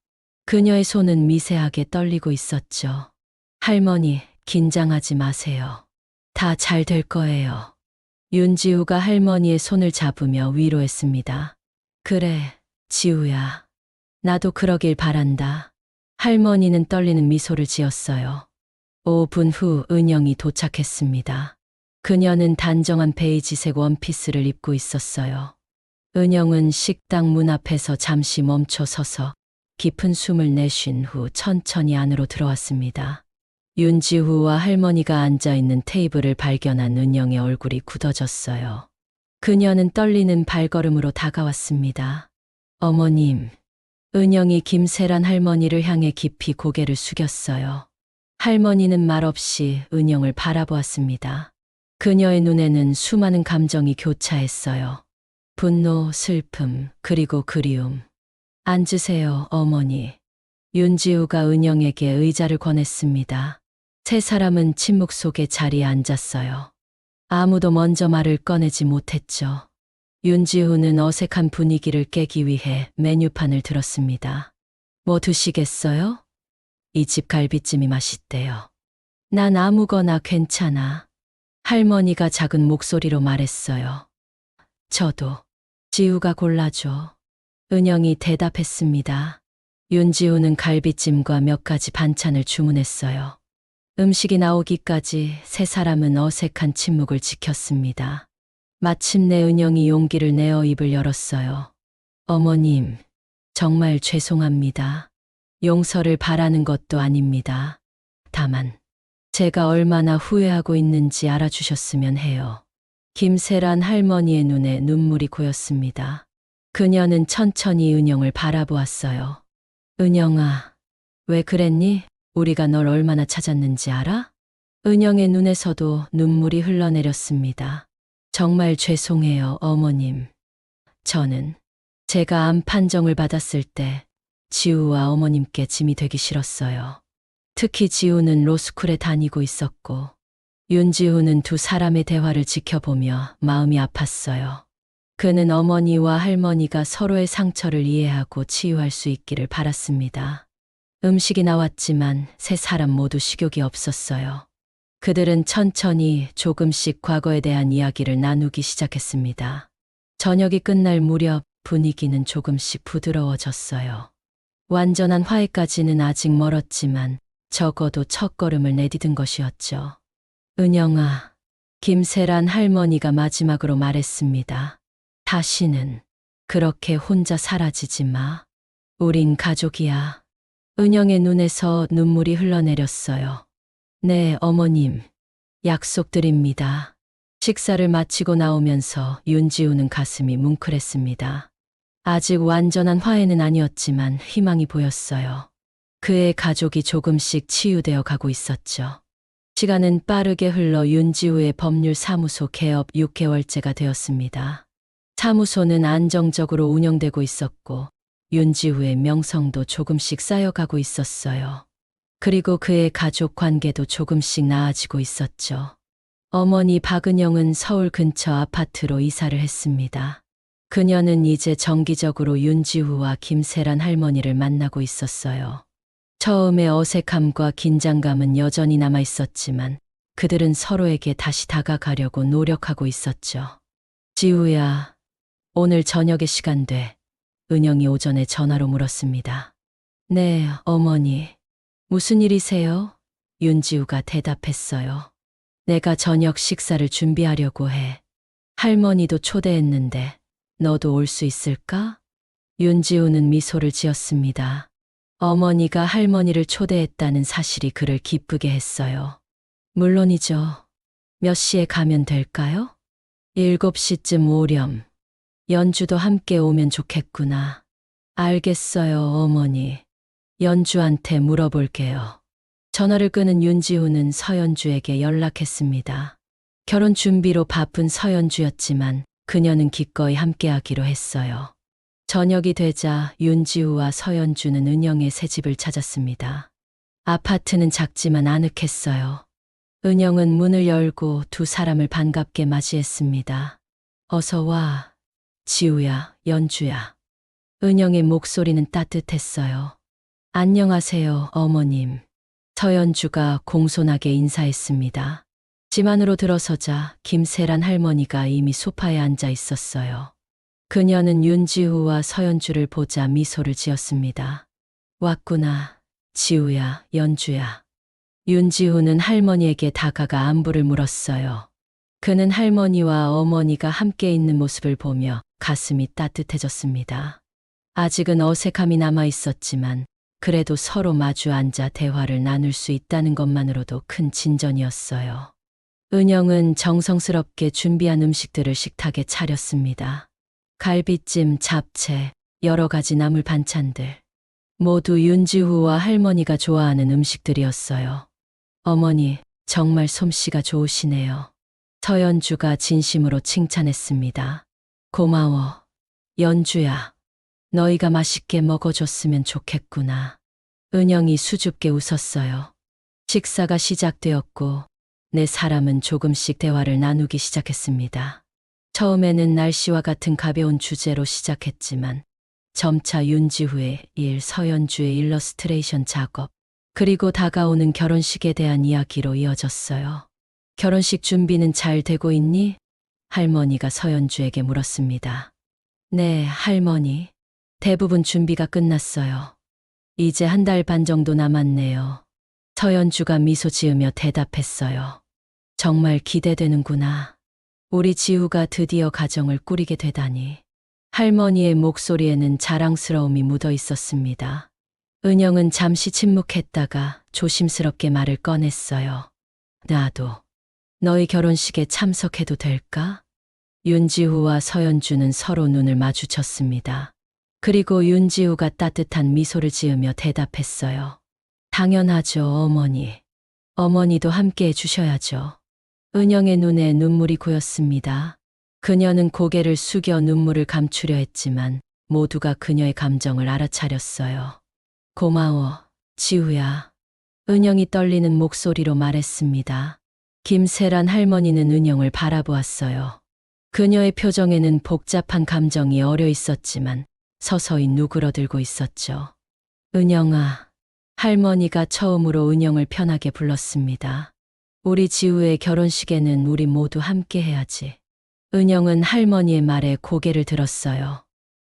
그녀의 손은 미세하게 떨리고 있었죠. 할머니, 긴장하지 마세요. 다 잘 될 거예요. 윤지우가 할머니의 손을 잡으며 위로했습니다. 그래, 지우야. 나도 그러길 바란다. 할머니는 떨리는 미소를 지었어요. 5분 후 은영이 도착했습니다. 그녀는 단정한 베이지색 원피스를 입고 있었어요. 은영은 식당 문 앞에서 잠시 멈춰 서서 깊은 숨을 내쉰 후 천천히 안으로 들어왔습니다. 윤지우와 할머니가 앉아있는 테이블을 발견한 은영의 얼굴이 굳어졌어요. 그녀는 떨리는 발걸음으로 다가왔습니다. 어머님. 은영이 김세란 할머니를 향해 깊이 고개를 숙였어요. 할머니는 말없이 은영을 바라보았습니다. 그녀의 눈에는 수많은 감정이 교차했어요. 분노, 슬픔, 그리고 그리움. 앉으세요, 어머니. 윤지우가 은영에게 의자를 권했습니다. 세 사람은 침묵 속에 자리에 앉았어요. 아무도 먼저 말을 꺼내지 못했죠. 윤지우는 어색한 분위기를 깨기 위해 메뉴판을 들었습니다. 뭐 드시겠어요? 이 집 갈비찜이 맛있대요. 난 아무거나 괜찮아. 할머니가 작은 목소리로 말했어요. 저도. 지우가 골라줘. 은영이 대답했습니다. 윤지우는 갈비찜과 몇 가지 반찬을 주문했어요. 음식이 나오기까지 세 사람은 어색한 침묵을 지켰습니다. 마침내 은영이 용기를 내어 입을 열었어요. 어머님, 정말 죄송합니다. 용서를 바라는 것도 아닙니다. 다만, 제가 얼마나 후회하고 있는지 알아주셨으면 해요. 김세란 할머니의 눈에 눈물이 고였습니다. 그녀는 천천히 은영을 바라보았어요. 은영아, 왜 그랬니? 우리가 널 얼마나 찾았는지 알아? 은영의 눈에서도 눈물이 흘러내렸습니다. 정말 죄송해요, 어머님. 저는 제가 암 판정을 받았을 때 지우와 어머님께 짐이 되기 싫었어요. 특히 지우는 로스쿨에 다니고 있었고 윤지우는 두 사람의 대화를 지켜보며 마음이 아팠어요. 그는 어머니와 할머니가 서로의 상처를 이해하고 치유할 수 있기를 바랐습니다. 음식이 나왔지만 세 사람 모두 식욕이 없었어요. 그들은 천천히 조금씩 과거에 대한 이야기를 나누기 시작했습니다. 저녁이 끝날 무렵 분위기는 조금씩 부드러워졌어요. 완전한 화해까지는 아직 멀었지만 적어도 첫걸음을 내디딘 것이었죠. 은영아, 김세란 할머니가 마지막으로 말했습니다. 다시는 그렇게 혼자 사라지지 마. 우린 가족이야. 은영의 눈에서 눈물이 흘러내렸어요. 네, 어머님. 약속드립니다. 식사를 마치고 나오면서 윤지우는 가슴이 뭉클했습니다. 아직 완전한 화해는 아니었지만 희망이 보였어요. 그의 가족이 조금씩 치유되어 가고 있었죠. 시간은 빠르게 흘러 윤지우의 법률사무소 개업 6개월째가 되었습니다. 사무소는 안정적으로 운영되고 있었고 윤지우의 명성도 조금씩 쌓여가고 있었어요. 그리고 그의 가족 관계도 조금씩 나아지고 있었죠. 어머니 박은영은 서울 근처 아파트로 이사를 했습니다. 그녀는 이제 정기적으로 윤지우와 김세란 할머니를 만나고 있었어요. 처음의 어색함과 긴장감은 여전히 남아 있었지만 그들은 서로에게 다시 다가가려고 노력하고 있었죠. 지우야, 오늘 저녁에 시간 돼? 은영이 오전에 전화로 물었습니다. 네, 어머니. 무슨 일이세요? 윤지우가 대답했어요. 내가 저녁 식사를 준비하려고 해. 할머니도 초대했는데 너도 올 수 있을까? 윤지우는 미소를 지었습니다. 어머니가 할머니를 초대했다는 사실이 그를 기쁘게 했어요. 물론이죠. 몇 시에 가면 될까요? 7시쯤 오렴. 연주도 함께 오면 좋겠구나. 알겠어요, 어머니. 연주한테 물어볼게요. 전화를 끄는 윤지우는 서연주에게 연락했습니다. 결혼 준비로 바쁜 서연주였지만 그녀는 기꺼이 함께하기로 했어요. 저녁이 되자 윤지우와 서연주는 은영의 새 집을 찾았습니다. 아파트는 작지만 아늑했어요. 은영은 문을 열고 두 사람을 반갑게 맞이했습니다. 어서 와, 지우야, 연주야. 은영의 목소리는 따뜻했어요. 안녕하세요, 어머님. 서연주가 공손하게 인사했습니다. 집 안으로 들어서자 김세란 할머니가 이미 소파에 앉아 있었어요. 그녀는 윤지우와 서연주를 보자 미소를 지었습니다. 왔구나, 지우야, 연주야. 윤지우는 할머니에게 다가가 안부를 물었어요. 그는 할머니와 어머니가 함께 있는 모습을 보며 가슴이 따뜻해졌습니다. 아직은 어색함이 남아 있었지만 그래도 서로 마주 앉아 대화를 나눌 수 있다는 것만으로도 큰 진전이었어요. 은영은 정성스럽게 준비한 음식들을 식탁에 차렸습니다. 갈비찜, 잡채, 여러 가지 나물 반찬들. 모두 윤지우와 할머니가 좋아하는 음식들이었어요. 어머니, 정말 솜씨가 좋으시네요. 서연주가 진심으로 칭찬했습니다. 고마워, 연주야. 너희가 맛있게 먹어줬으면 좋겠구나. 은영이 수줍게 웃었어요. 식사가 시작되었고 네 사람은 조금씩 대화를 나누기 시작했습니다. 처음에는 날씨와 같은 가벼운 주제로 시작했지만 점차 윤지후의 일, 서연주의 일러스트레이션 작업, 그리고 다가오는 결혼식에 대한 이야기로 이어졌어요. 결혼식 준비는 잘 되고 있니? 할머니가 서연주에게 물었습니다. 네, 할머니. 대부분 준비가 끝났어요. 이제 한 달 반 정도 남았네요. 서연주가 미소 지으며 대답했어요. 정말 기대되는구나. 우리 지우가 드디어 가정을 꾸리게 되다니. 할머니의 목소리에는 자랑스러움이 묻어 있었습니다. 은영은 잠시 침묵했다가 조심스럽게 말을 꺼냈어요. 나도. 너희 결혼식에 참석해도 될까? 윤지우와 서연주는 서로 눈을 마주쳤습니다. 그리고 윤지우가 따뜻한 미소를 지으며 대답했어요. 당연하죠, 어머니. 어머니도 함께 해주셔야죠. 은영의 눈에 눈물이 고였습니다. 그녀는 고개를 숙여 눈물을 감추려 했지만 모두가 그녀의 감정을 알아차렸어요. 고마워, 지우야. 은영이 떨리는 목소리로 말했습니다. 김세란 할머니는 은영을 바라보았어요. 그녀의 표정에는 복잡한 감정이 어려 있었지만 서서히 누그러들고 있었죠. 은영아. 할머니가 처음으로 은영을 편하게 불렀습니다. 우리 지우의 결혼식에는 우리 모두 함께 해야지. 은영은 할머니의 말에 고개를 들었어요.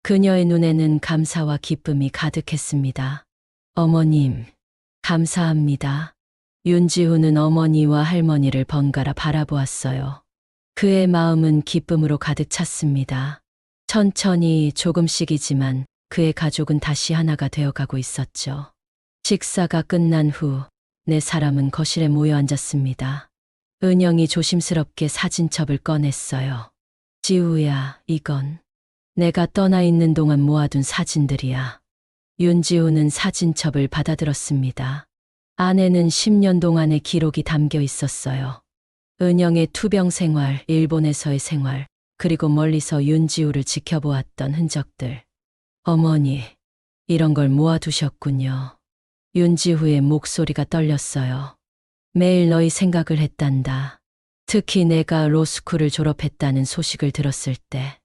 그녀의 눈에는 감사와 기쁨이 가득했습니다. 어머님, 감사합니다. 윤지우는 어머니와 할머니를 번갈아 바라보았어요. 그의 마음은 기쁨으로 가득 찼습니다. 천천히 조금씩이지만 그의 가족은 다시 하나가 되어가고 있었죠. 식사가 끝난 후 네 사람은 거실에 모여 앉았습니다. 은영이 조심스럽게 사진첩을 꺼냈어요. 지우야, 이건 내가 떠나 있는 동안 모아둔 사진들이야. 윤지우는 사진첩을 받아들었습니다. 안에는 10년 동안의 기록이 담겨 있었어요. 은영의 투병 생활, 일본에서의 생활, 그리고 멀리서 윤지우를 지켜보았던 흔적들. 어머니, 이런 걸 모아두셨군요. 윤지우의 목소리가 떨렸어요. 매일 너희 생각을 했단다. 특히 내가 로스쿨을 졸업했다는 소식을 들었을 때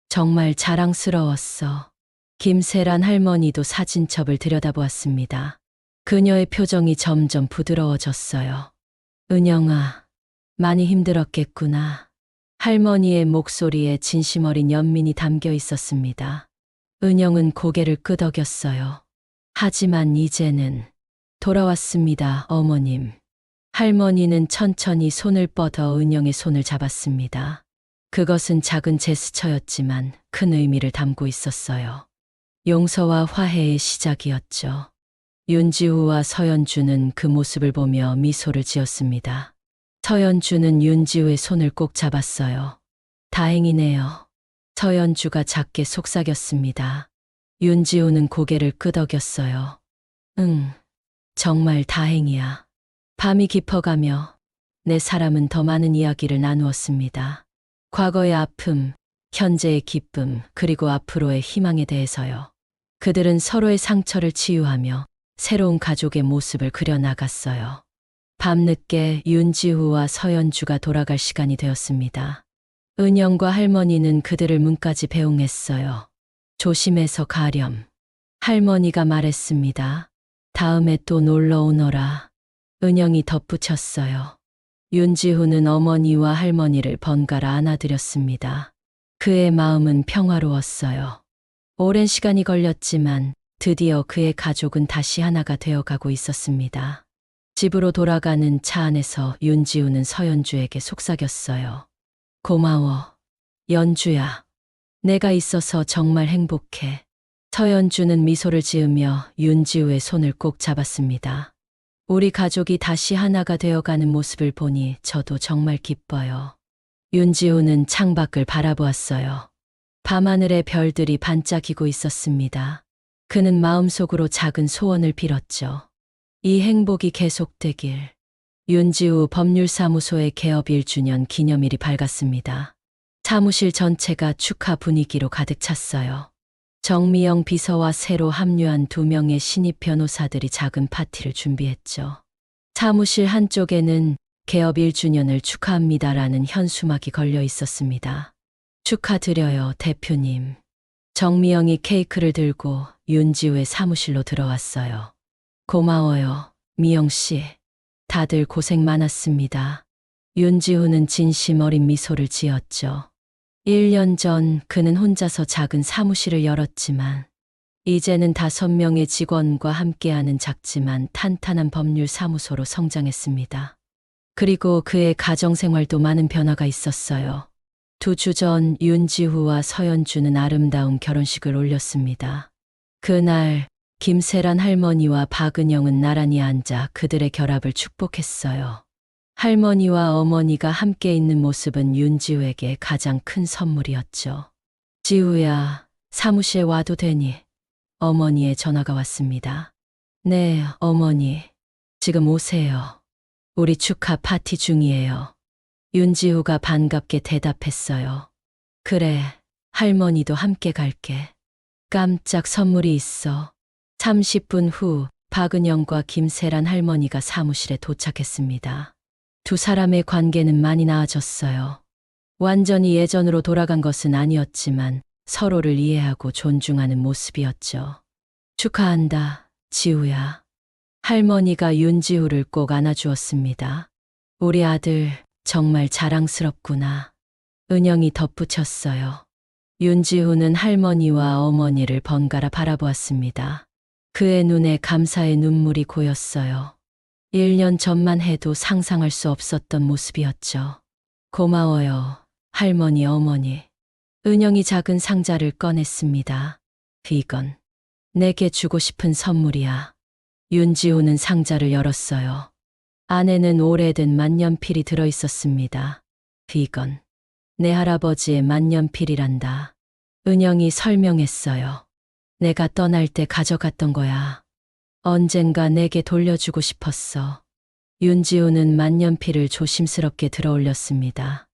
정말 자랑스러웠어. 김세란 할머니도 사진첩을 들여다보았습니다. 그녀의 표정이 점점 부드러워졌어요. 은영아, 많이 힘들었겠구나. 할머니의 목소리에 진심 어린 연민이 담겨 있었습니다. 은영은 고개를 끄덕였어요. 하지만 이제는 돌아왔습니다, 어머님. 할머니는 천천히 손을 뻗어 은영의 손을 잡았습니다. 그것은 작은 제스처였지만 큰 의미를 담고 있었어요. 용서와 화해의 시작이었죠. 윤지우와 서연주는 그 모습을 보며 미소를 지었습니다. 서연주는 윤지우의 손을 꼭 잡았어요. 다행이네요. 서연주가 작게 속삭였습니다. 윤지우는 고개를 끄덕였어요. 응, 정말 다행이야. 밤이 깊어가며 네 사람은 더 많은 이야기를 나누었습니다. 과거의 아픔, 현재의 기쁨, 그리고 앞으로의 희망에 대해서요. 그들은 서로의 상처를 치유하며 새로운 가족의 모습을 그려나갔어요. 밤늦게 윤지우와 서연주가 돌아갈 시간이 되었습니다. 은영과 할머니는 그들을 문까지 배웅했어요. 조심해서 가렴. 할머니가 말했습니다. 다음에 또 놀러 오너라. 은영이 덧붙였어요. 윤지우는 어머니와 할머니를 번갈아 안아드렸습니다. 그의 마음은 평화로웠어요. 오랜 시간이 걸렸지만 드디어 그의 가족은 다시 하나가 되어가고 있었습니다. 집으로 돌아가는 차 안에서 윤지우는 서연주에게 속삭였어요. 고마워. 연주야. 내가 있어서 정말 행복해. 서연주는 미소를 지으며 윤지우의 손을 꼭 잡았습니다. 우리 가족이 다시 하나가 되어가는 모습을 보니 저도 정말 기뻐요. 윤지우는 창밖을 바라보았어요. 밤하늘에 별들이 반짝이고 있었습니다. 그는 마음속으로 작은 소원을 빌었죠. 이 행복이 계속되길. 윤지우 법률사무소의 개업 1주년 기념일이 밝았습니다. 사무실 전체가 축하 분위기로 가득 찼어요. 정미영 비서와 새로 합류한 2명의 신입 변호사들이 작은 파티를 준비했죠. 사무실 한쪽에는 개업 1주년을 축하합니다라는 현수막이 걸려 있었습니다. 축하드려요, 대표님. 정미영이 케이크를 들고 윤지우의 사무실로 들어왔어요. 고마워요, 미영 씨. 다들 고생 많았습니다. 윤지우는 진심 어린 미소를 지었죠. 1년 전 그는 혼자서 작은 사무실을 열었지만 이제는 5명의 직원과 함께하는 작지만 탄탄한 법률 사무소로 성장했습니다. 그리고 그의 가정생활도 많은 변화가 있었어요. 2주 전 윤지우와 서연주는 아름다운 결혼식을 올렸습니다. 그날 김세란 할머니와 박은영은 나란히 앉아 그들의 결합을 축복했어요. 할머니와 어머니가 함께 있는 모습은 윤지우에게 가장 큰 선물이었죠. 지우야, 사무실에 와도 되니? 어머니의 전화가 왔습니다. 네, 어머니. 지금 오세요. 우리 축하 파티 중이에요. 윤지우가 반갑게 대답했어요. 그래, 할머니도 함께 갈게. 깜짝 선물이 있어. 30분 후 박은영과 김세란 할머니가 사무실에 도착했습니다. 2 사람의 관계는 많이 나아졌어요. 완전히 예전으로 돌아간 것은 아니었지만 서로를 이해하고 존중하는 모습이었죠. 축하한다, 지우야. 할머니가 윤지우를 꼭 안아주었습니다. 우리 아들 정말 자랑스럽구나. 은영이 덧붙였어요. 윤지우는 할머니와 어머니를 번갈아 바라보았습니다. 그의 눈에 감사의 눈물이 고였어요. 1년 전만 해도 상상할 수 없었던 모습이었죠. 고마워요, 할머니, 어머니. 은영이 작은 상자를 꺼냈습니다. 이건 내게 주고 싶은 선물이야. 윤지우는 상자를 열었어요. 안에는 오래된 만년필이 들어있었습니다. 이건 내 할아버지의 만년필이란다. 은영이 설명했어요. 내가 떠날 때 가져갔던 거야. 언젠가 내게 돌려주고 싶었어. 윤지우는 만년필을 조심스럽게 들어올렸습니다.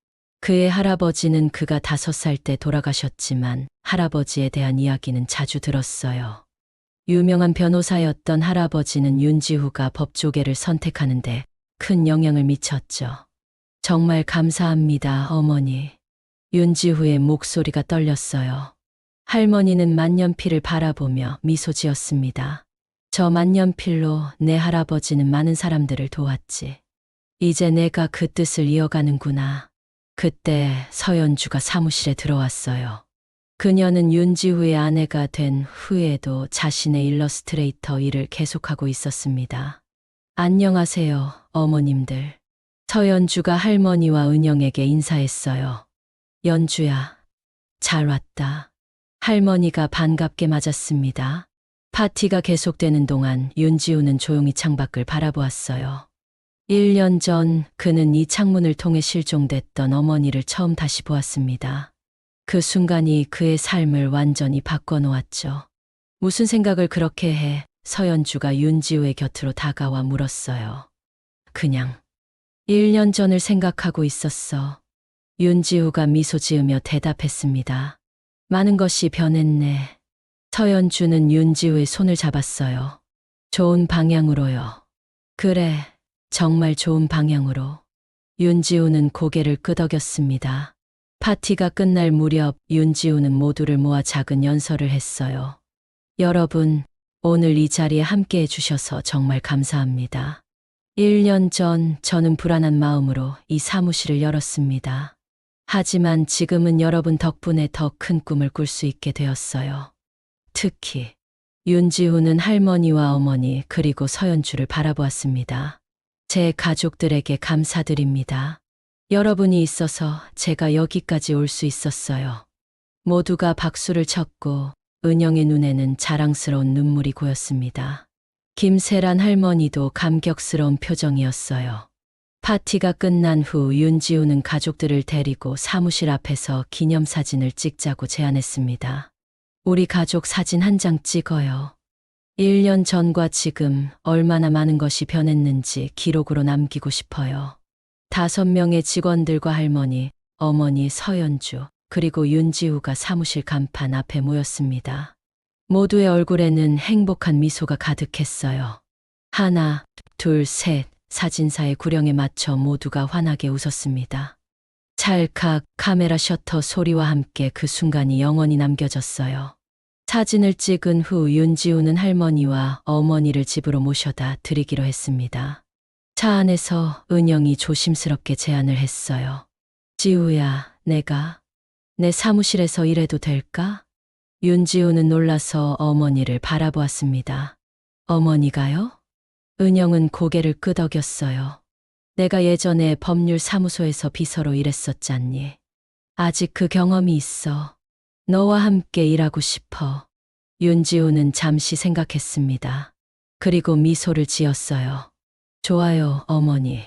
그의 할아버지는 그가 5살 때 돌아가셨지만 할아버지에 대한 이야기는 자주 들었어요. 유명한 변호사였던 할아버지는 윤지우가 법조계를 선택하는데 큰 영향을 미쳤죠. 정말 감사합니다, 어머니. 윤지우의 목소리가 떨렸어요. 할머니는 만년필을 바라보며 미소 지었습니다. 저 만년필로 내 할아버지는 많은 사람들을 도왔지. 이제 내가 그 뜻을 이어가는구나. 그때 서연주가 사무실에 들어왔어요. 그녀는 윤지우의 아내가 된 후에도 자신의 일러스트레이터 일을 계속하고 있었습니다. 안녕하세요, 어머님들. 서연주가 할머니와 은영에게 인사했어요. 연주야, 잘 왔다. 할머니가 반갑게 맞았습니다. 파티가 계속되는 동안 윤지우는 조용히 창밖을 바라보았어요. 1년 전 그는 이 창문을 통해 실종됐던 어머니를 처음 다시 보았습니다. 그 순간이 그의 삶을 완전히 바꿔놓았죠. 무슨 생각을 그렇게 해? 서연주가 윤지우의 곁으로 다가와 물었어요. 그냥 1년 전을 생각하고 있었어. 윤지우가 미소 지으며 대답했습니다. 많은 것이 변했네. 서연주는 윤지우의 손을 잡았어요. 좋은 방향으로요. 그래, 정말 좋은 방향으로. 윤지우는 고개를 끄덕였습니다. 파티가 끝날 무렵 윤지우는 모두를 모아 작은 연설을 했어요. 여러분, 오늘 이 자리에 함께 해주셔서 정말 감사합니다. 1년 전 저는 불안한 마음으로 이 사무실을 열었습니다. 하지만 지금은 여러분 덕분에 더 큰 꿈을 꿀 수 있게 되었어요. 특히 윤지우는 할머니와 어머니 그리고 서연주를 바라보았습니다. 제 가족들에게 감사드립니다. 여러분이 있어서 제가 여기까지 올 수 있었어요. 모두가 박수를 쳤고 은영의 눈에는 자랑스러운 눈물이 고였습니다. 김세란 할머니도 감격스러운 표정이었어요. 파티가 끝난 후 윤지우는 가족들을 데리고 사무실 앞에서 기념사진을 찍자고 제안했습니다. 우리 가족 사진 한 장 찍어요. 1년 전과 지금 얼마나 많은 것이 변했는지 기록으로 남기고 싶어요. 5명의 직원들과 할머니, 어머니 서연주, 그리고 윤지우가 사무실 간판 앞에 모였습니다. 모두의 얼굴에는 행복한 미소가 가득했어요. 하나, 둘, 셋, 사진사의 구령에 맞춰 모두가 환하게 웃었습니다. 찰칵 카메라 셔터 소리와 함께 그 순간이 영원히 남겨졌어요. 사진을 찍은 후 윤지우는 할머니와 어머니를 집으로 모셔다 드리기로 했습니다. 차 안에서 은영이 조심스럽게 제안을 했어요. 지우야, 내가 내 사무실에서 일해도 될까? 윤지우는 놀라서 어머니를 바라보았습니다. 어머니가요? 은영은 고개를 끄덕였어요. 내가 예전에 법률사무소에서 비서로 일했었잖니. 아직 그 경험이 있어. 너와 함께 일하고 싶어. 윤지우는 잠시 생각했습니다. 그리고 미소를 지었어요. 좋아요, 어머니.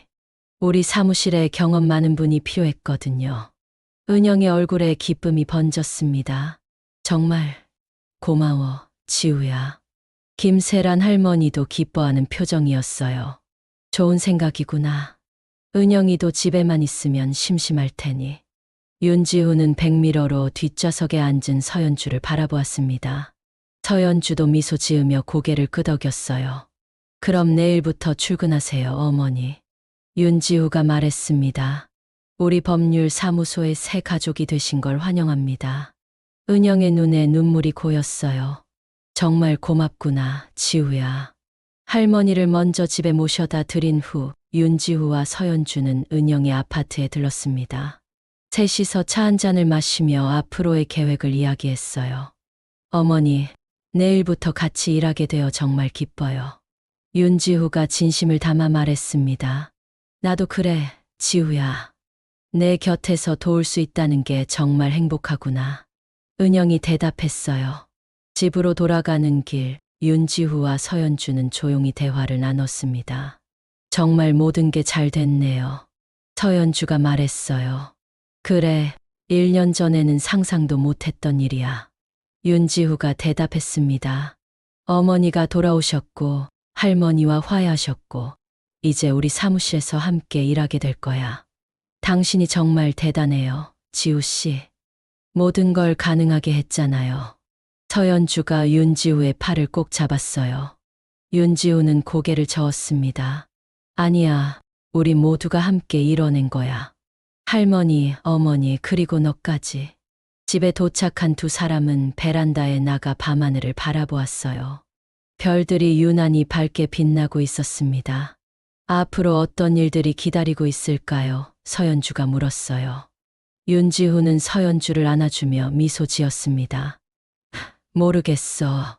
우리 사무실에 경험 많은 분이 필요했거든요. 은영의 얼굴에 기쁨이 번졌습니다. 정말 고마워, 지우야. 김세란 할머니도 기뻐하는 표정이었어요. 좋은 생각이구나. 은영이도 집에만 있으면 심심할 테니. 윤지우는 백미러로 뒷좌석에 앉은 서연주를 바라보았습니다. 서연주도 미소 지으며 고개를 끄덕였어요. 그럼 내일부터 출근하세요, 어머니. 윤지우가 말했습니다. 우리 법률사무소의 새 가족이 되신 걸 환영합니다. 은영의 눈에 눈물이 고였어요. 정말 고맙구나, 지우야. 할머니를 먼저 집에 모셔다 드린 후 윤지우와 서연주는 은영의 아파트에 들렀습니다. 셋이서 차 한 잔을 마시며 앞으로의 계획을 이야기했어요. 어머니, 내일부터 같이 일하게 되어 정말 기뻐요. 윤지우가 진심을 담아 말했습니다. 나도 그래, 지우야. 내 곁에서 도울 수 있다는 게 정말 행복하구나. 은영이 대답했어요. 집으로 돌아가는 길, 윤지우와 서연주는 조용히 대화를 나눴습니다. 정말 모든 게 잘 됐네요. 서연주가 말했어요. 그래, 1년 전에는 상상도 못했던 일이야. 윤지우가 대답했습니다. 어머니가 돌아오셨고, 할머니와 화해하셨고, 이제 우리 사무실에서 함께 일하게 될 거야. 당신이 정말 대단해요, 지우씨. 모든 걸 가능하게 했잖아요. 서연주가 윤지우의 팔을 꼭 잡았어요. 윤지우는 고개를 저었습니다. 아니야, 우리 모두가 함께 이뤄낸 거야. 할머니, 어머니, 그리고 너까지. 집에 도착한 두 사람은 베란다에 나가 밤하늘을 바라보았어요. 별들이 유난히 밝게 빛나고 있었습니다. 앞으로 어떤 일들이 기다리고 있을까요? 서연주가 물었어요. 윤지우는 서연주를 안아주며 미소 지었습니다. 모르겠어.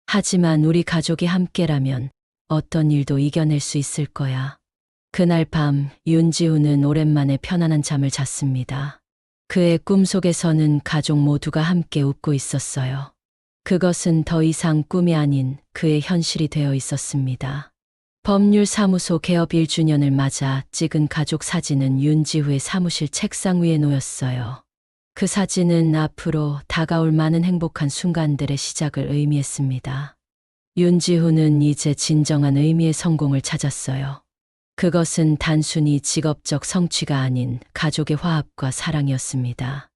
하지만 우리 가족이 함께라면 어떤 일도 이겨낼 수 있을 거야. 그날 밤 윤지우는 오랜만에 편안한 잠을 잤습니다. 그의 꿈속에서는 가족 모두가 함께 웃고 있었어요. 그것은 더 이상 꿈이 아닌 그의 현실이 되어 있었습니다. 법률사무소 개업 1주년을 맞아 찍은 가족 사진은 윤지우의 사무실 책상 위에 놓였어요. 그 사진은 앞으로 다가올 많은 행복한 순간들의 시작을 의미했습니다. 윤지우는 이제 진정한 의미의 성공을 찾았어요. 그것은 단순히 직업적 성취가 아닌 가족의 화합과 사랑이었습니다.